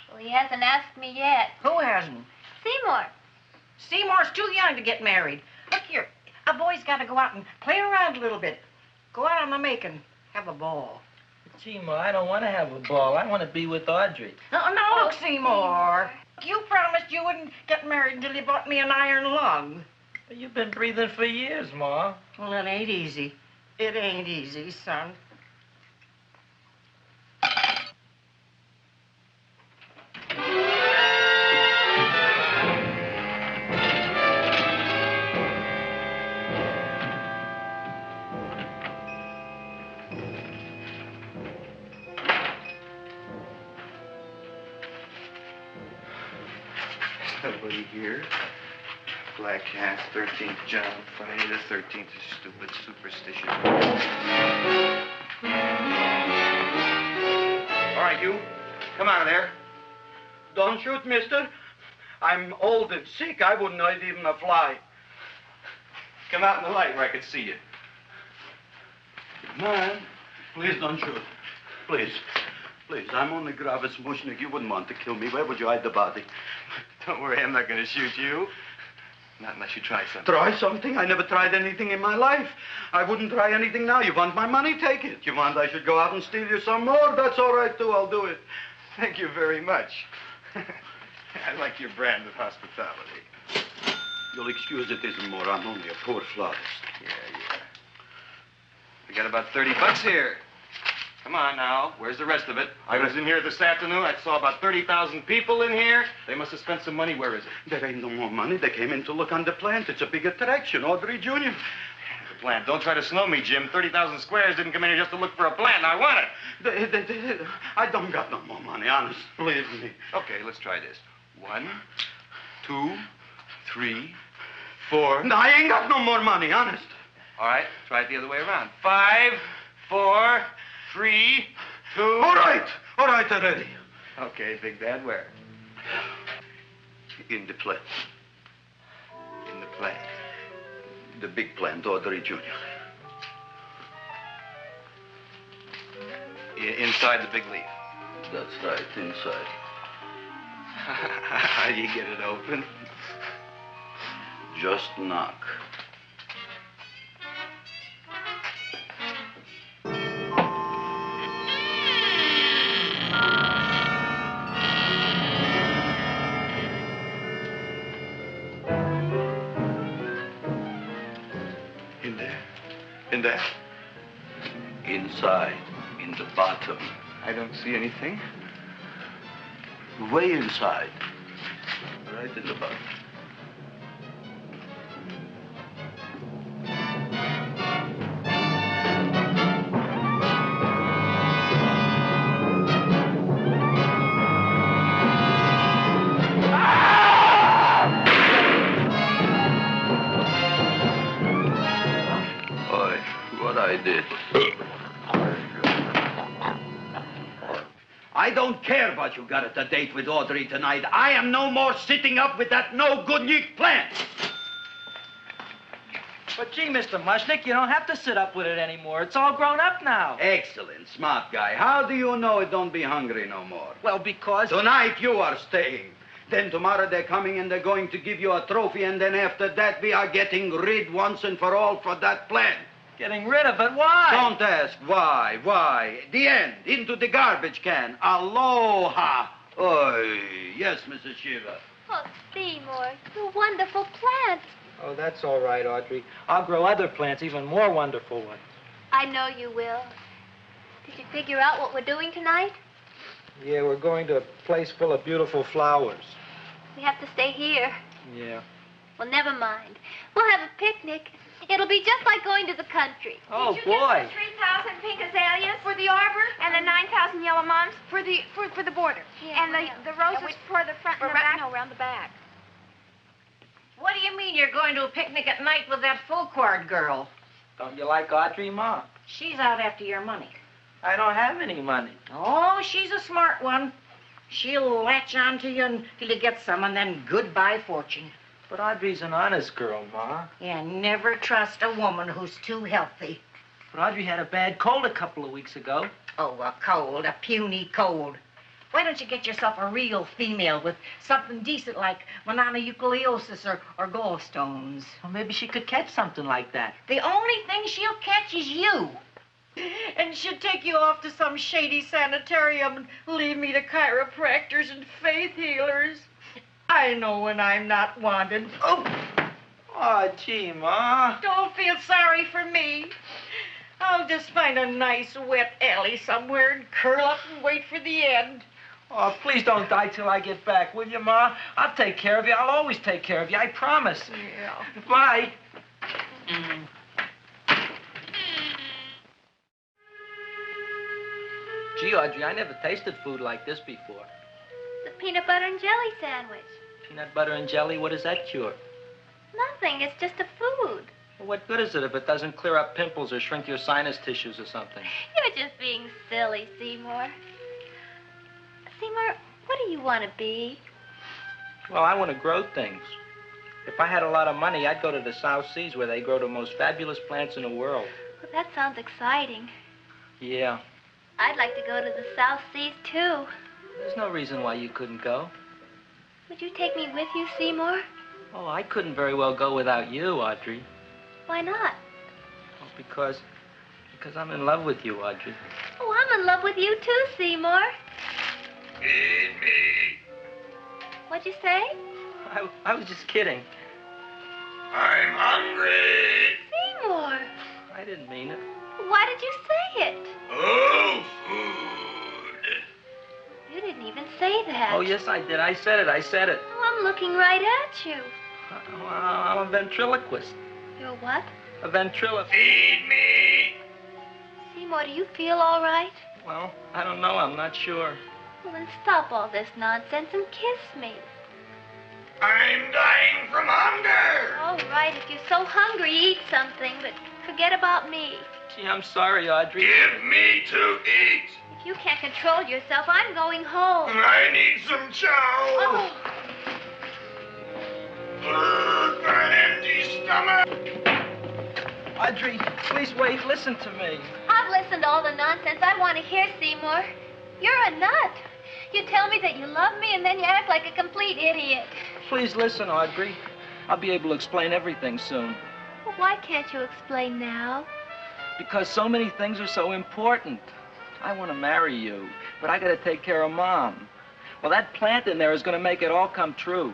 Well, he hasn't asked me yet. Who hasn't? Seymour. Seymour's too young to get married. Look here, a boy's got to go out and play around a little bit. Go out on the make and have a ball. Gee, Ma, I don't want to have a ball. I want to be with Audrey. No, look, Seymour. You promised you wouldn't get married until you bought me an iron lung. But you've been breathing for years, Ma. Well, it ain't easy. It ain't easy, son. Nobody here. Black Cat, 13th John, Friday the 13th is stupid superstition. All right, you. Come out of there. Don't shoot, mister. I'm old and sick. I wouldn't hurt even a fly. Come out in the light where I can see you. Man, please don't shoot. Please. Please, I'm only Gravis Mushnik. You wouldn't want to kill me. Where would you hide the body? Don't worry, I'm not going to shoot you. Not unless you try something. Try something? I never tried anything in my life. I wouldn't try anything now. You want my money? Take it. You want I should go out and steal you some more? That's all right, too. I'll do it. Thank you very much. I like your brand of hospitality. You'll excuse it isn't more. I'm only a poor flautist. Yeah. We got about $30 here. Come on now. Where's the rest of it? I was in here this afternoon. I saw about 30,000 people in here. They must have spent some money. Where is it? There ain't no more money. They came in to look on the plant. It's a big attraction. Audrey Jr. The plant. Don't try to snow me, Jim. 30,000 squares didn't come in here just to look for a plant. I want it. I don't got no more money, honest. Believe me. Okay, let's try this. 1, 2, 3, 4. No, I ain't got no more money, honest. All right, try it the other way around. 5, 4, 3, 2. All right already. Okay, Big Bad, where? In the plant. In the plant. The big plant, Audrey Jr. Inside the big leaf. That's right, inside. How do you get it open? Just knock. In there? Inside, in the bottom. I don't see anything. Way inside. Right in the bottom. I did. I don't care what you got at the date with Audrey tonight. I am no more sitting up with that no-good Nick plant. But gee, Mr. Mushnik, you don't have to sit up with it anymore. It's all grown up now. Excellent, smart guy. How do you know it don't be hungry no more? Well, because... Tonight you are staying. Then tomorrow they're coming and they're going to give you a trophy, and then after that we are getting rid once and for all for that plant. Getting rid of it? Why? Don't ask why. Why? The end. Into the garbage can. Aloha. Oy. Yes, Mrs. Shiva. Oh, Seymour, you wonderful plant. Oh, that's all right, Audrey. I'll grow other plants, even more wonderful ones. I know you will. Did you figure out what we're doing tonight? Yeah, we're going to a place full of beautiful flowers. We have to stay here. Yeah. Well, never mind. We'll have a picnic. It'll be just like going to the country. Oh, Did you boy. Get the 3,000 pink azaleas for the arbor and the 9,000 yellow mums for the border. Yeah, and the roses for the front and the back. No, around the back. What do you mean you're going to a picnic at night with that full cord girl? Don't you like Audrey, Ma? She's out after your money. I don't have any money. Oh, she's a smart one. She'll latch on to you until you get some, and then goodbye fortune. But Audrey's an honest girl, Ma. Yeah, never trust a woman who's too healthy. But Audrey had a bad cold a couple of weeks ago. Oh, a cold, a puny cold. Why don't you get yourself a real female with something decent like mononucleosis or gallstones? Well, maybe she could catch something like that. The only thing she'll catch is you. And she'll take you off to some shady sanitarium and leave me to chiropractors and faith healers. I know when I'm not wanted. Oh, gee, Ma. Don't feel sorry for me. I'll just find a nice wet alley somewhere and curl up and wait for the end. Oh, please don't die till I get back, will you, Ma? I'll take care of you. I'll always take care of you. I promise. Yeah. Bye. Gee, Audrey, I never tasted food like this before. The peanut butter and jelly sandwich. Peanut butter and jelly, what does that cure? Nothing. It's just a food. Well, what good is it if it doesn't clear up pimples or shrink your sinus tissues or something? You're just being silly, Seymour. Seymour, what do you want to be? Well, I want to grow things. If I had a lot of money, I'd go to the South Seas where they grow the most fabulous plants in the world. Well, that sounds exciting. Yeah. I'd like to go to the South Seas, too. There's no reason why you couldn't go. Would you take me with you, Seymour? Oh, I couldn't very well go without you, Audrey. Why not? Well, because I'm in love with you, Audrey. Oh, I'm in love with you, too, Seymour. Feed me. What'd you say? I was just kidding. I'm hungry. Seymour. I didn't mean it. Why did you say it? Oh, food. You didn't even say that. Oh, yes, I did. I said it. Oh, I'm looking right at you. Well, I'm a ventriloquist. You're what? A ventriloquist. Feed me. Seymour, do you feel all right? Well, I don't know. I'm not sure. Well, then stop all this nonsense and kiss me. I'm dying from hunger. All right, if you're so hungry, eat something, but forget about me. Gee, I'm sorry, Audrey. Give me to eat. If you can't control yourself, I'm going home. I need some chow. Oh. An empty stomach. Audrey, please wait. Listen to me. I've listened to all the nonsense I want to hear, Seymour. You're a nut. You tell me that you love me, and then you act like a complete idiot. Please listen, Audrey. I'll be able to explain everything soon. Well, why can't you explain now? Because so many things are so important. I want to marry you, but I got to take care of Mom. Well, that plant in there is going to make it all come true.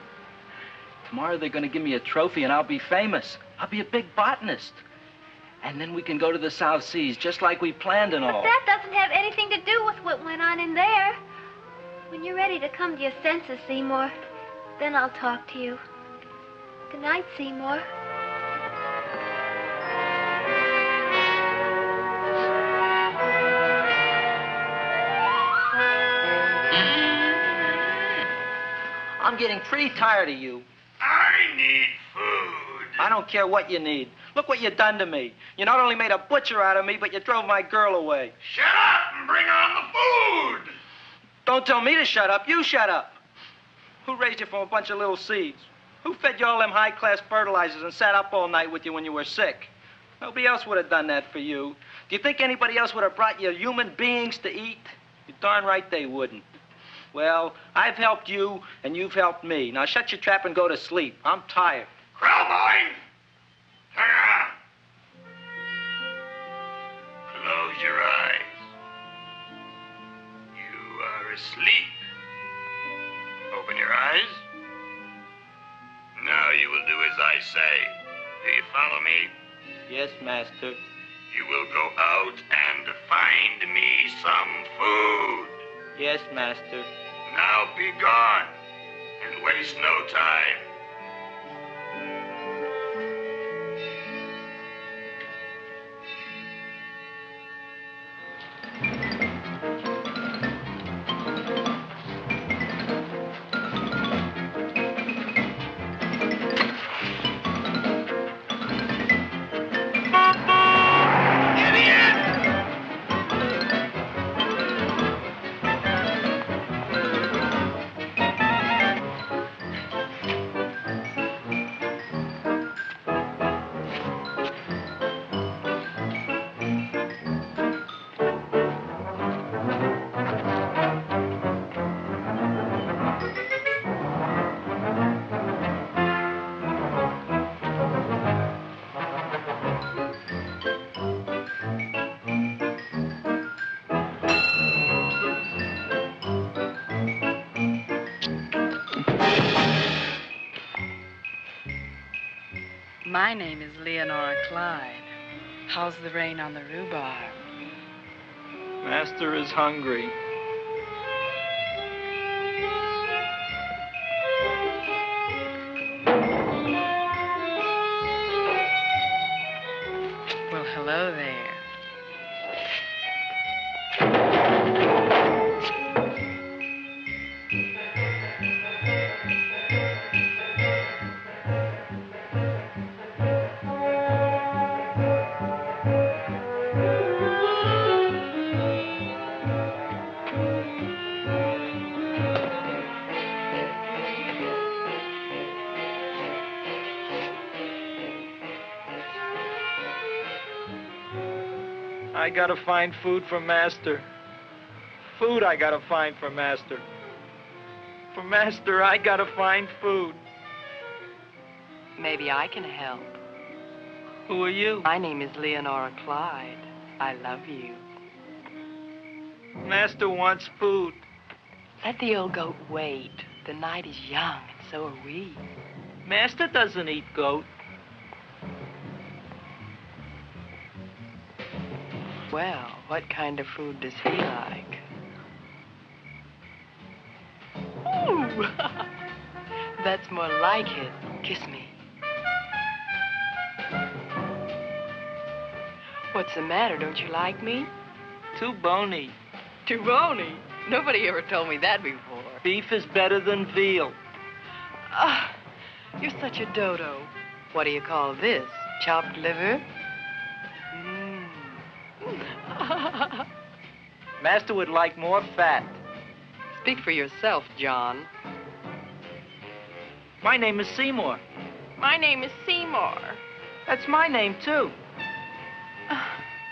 Tomorrow they're going to give me a trophy, and I'll be famous. I'll be a big botanist. And then we can go to the South Seas, just like we planned and all. But that doesn't have anything to do with what went on in there. When you're ready to come to your senses, Seymour, then I'll talk to you. Good night, Seymour. I'm getting pretty tired of you. I need food. I don't care what you need. Look what you done to me. You not only made a butcher out of me, but you drove my girl away. Shut up and bring on the food. Don't tell me to shut up. You shut up. Who raised you from a bunch of little seeds? Who fed you all them high-class fertilizers and sat up all night with you when you were sick? Nobody else would have done that for you. Do you think anybody else would have brought you human beings to eat? You're darn right they wouldn't. Well, I've helped you, and you've helped me. Now shut your trap and go to sleep. I'm tired. Krellboy! Turn around. Close your eyes. You are asleep. Open your eyes. Now you will do as I say. Do you follow me? Yes, master. You will go out and find me some food. Yes, master. Now be gone and waste no time. My name is Leonora Clyde. How's the rain on the rhubarb? Master is hungry. Well, hello there. I gotta find food for Master. Food I gotta find for Master. For Master, I gotta find food. Maybe I can help. Who are you? My name is Leonora Clyde. I love you. Master wants food. Let the old goat wait. The night is young, and so are we. Master doesn't eat goat. Well, what kind of food does he like? Ooh! That's more like it. Kiss me. What's the matter? Don't you like me? Too bony. Too bony? Nobody ever told me that before. Beef is better than veal. Ah, you're such a dodo. What do you call this? Chopped liver? Master would like more fat. Speak for yourself, John. My name is Seymour. My name is Seymour. That's my name, too.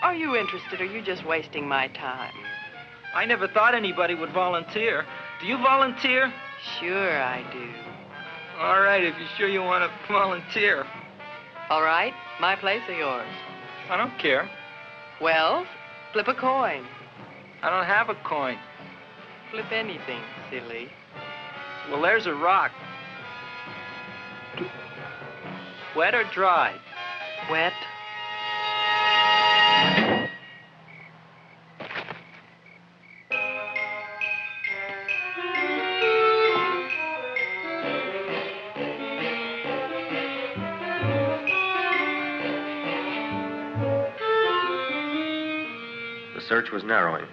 Are you interested, or are you just wasting my time? I never thought anybody would volunteer. Do you volunteer? Sure I do. All right, if you're sure you want to volunteer. All right, my place or yours? I don't care. Well, flip a coin. I don't have a coin. Flip anything, silly. Well, there's a rock. Wet or dry? Wet. The search was narrowing,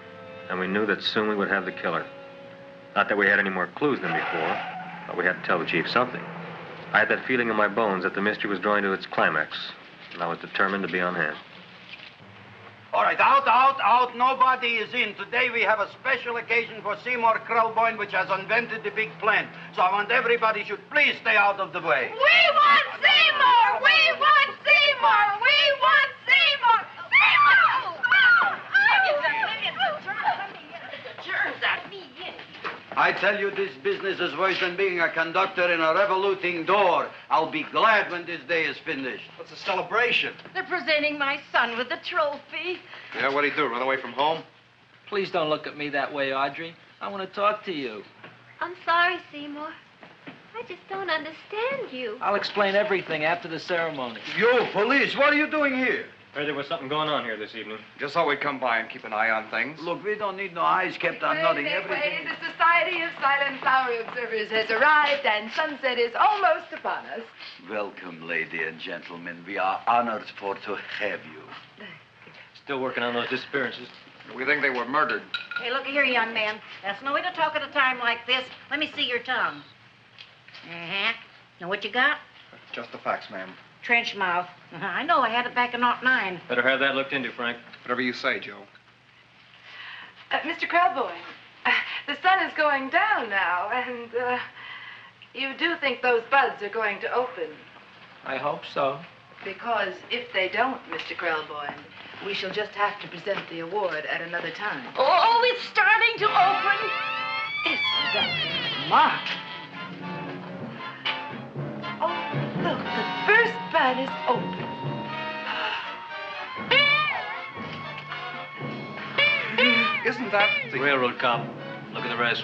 and we knew that soon we would have the killer. Not that we had any more clues than before, but we had to tell the chief something. I had that feeling in my bones that the mystery was drawing to its climax, and I was determined to be on hand. All right, out. Nobody is in. Today we have a special occasion for Seymour Krellboy, which has invented the big plan. So I want everybody should please stay out of the way. We want Seymour! We want Seymour! We want Seymour! Seymour! I tell you, this business is worse than being a conductor in a revoluting door. I'll be glad when this day is finished. What's a celebration? They're presenting my son with the trophy. Yeah, what'd he do, run away from home? Please don't look at me that way, Audrey. I want to talk to you. I'm sorry, Seymour. I just don't understand you. I'll explain everything after the ceremony. You, police, what are you doing here? Heard there was something going on here this evening. Just thought we'd come by and keep an eye on things. Look, we don't need no eyes kept on nothing. Everything. The Society of Silent Flower Observers has arrived, and sunset is almost upon us. Welcome, lady and gentlemen. We are honored for to have you. Still working on those disappearances. We think they were murdered. Hey, look here, young man. That's no way to talk at a time like this. Let me see your tongue. Uh-huh. Know what you got? Just the facts, ma'am. Trench mouth. I know. I had it back in '09. Better have that looked into, Frank. Whatever you say, Joe. Mr. Krelboyne, the sun is going down now, and you do think those buds are going to open? I hope so. Because if they don't, Mr. Krelboyne, we shall just have to present the award at another time. Oh, it's starting to open. Isn't that smart? Oh, look, the first bud is open. Isn't that the railroad cop? Look at the rest.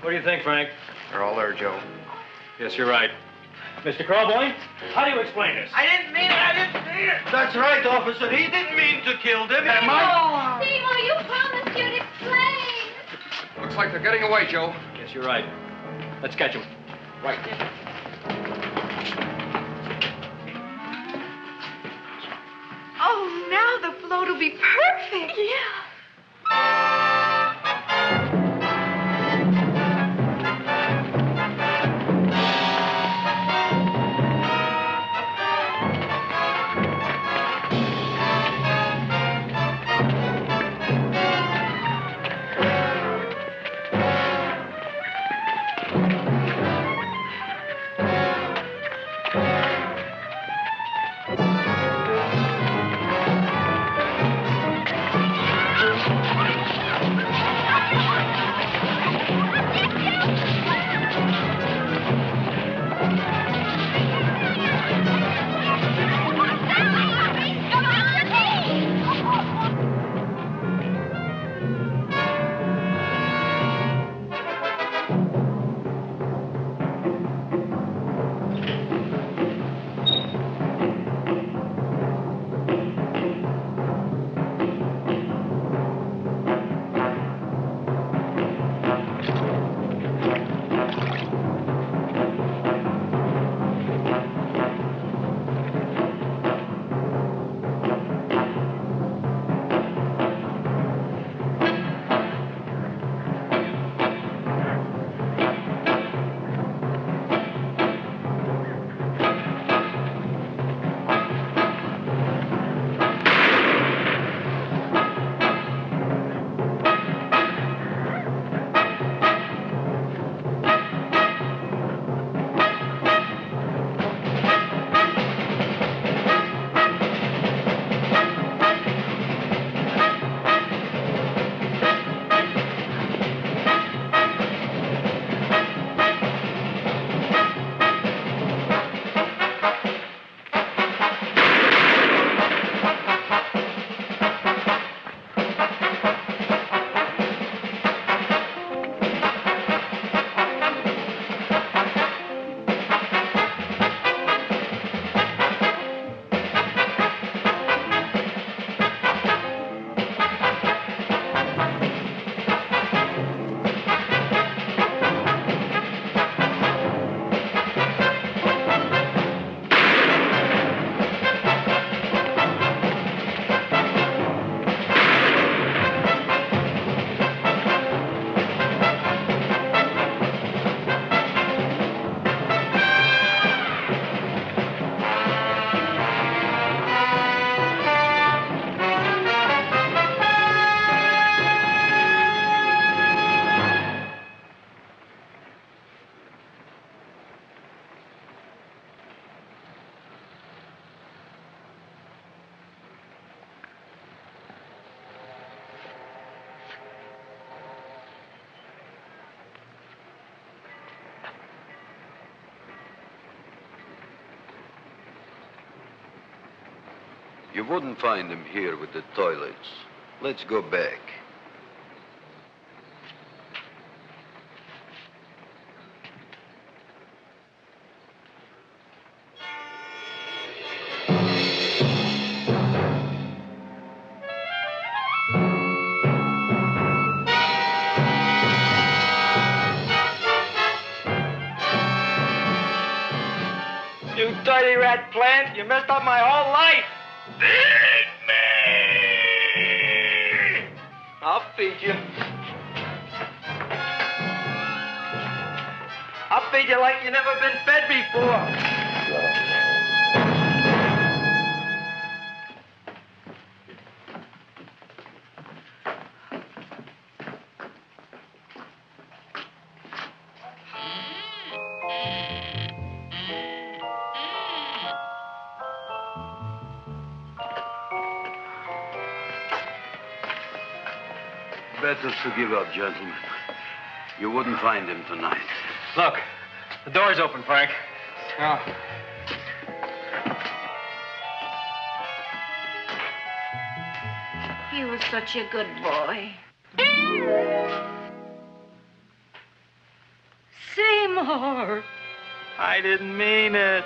What do you think, Frank? They're all there, Joe. Yes, you're right. Mr. Krelboyne, how do you explain this? I didn't mean it. I didn't mean it. That's right, officer. He didn't mean to kill them. Am I? Seymour, you promised you'd explain. Looks like they're getting away, Joe. Yes, you're right. Let's catch him. Right. Oh, now the float will be perfect. Yeah. You wouldn't find him here with the toilets. Let's go back. You dirty rat plant, you messed up my whole life. Feed me! I'll feed you. I'll feed you like you've never been fed before. Better to give up, gentlemen. You wouldn't find him tonight. Look, the door's open, Frank. Oh. He was such a good boy. Seymour! I didn't mean it.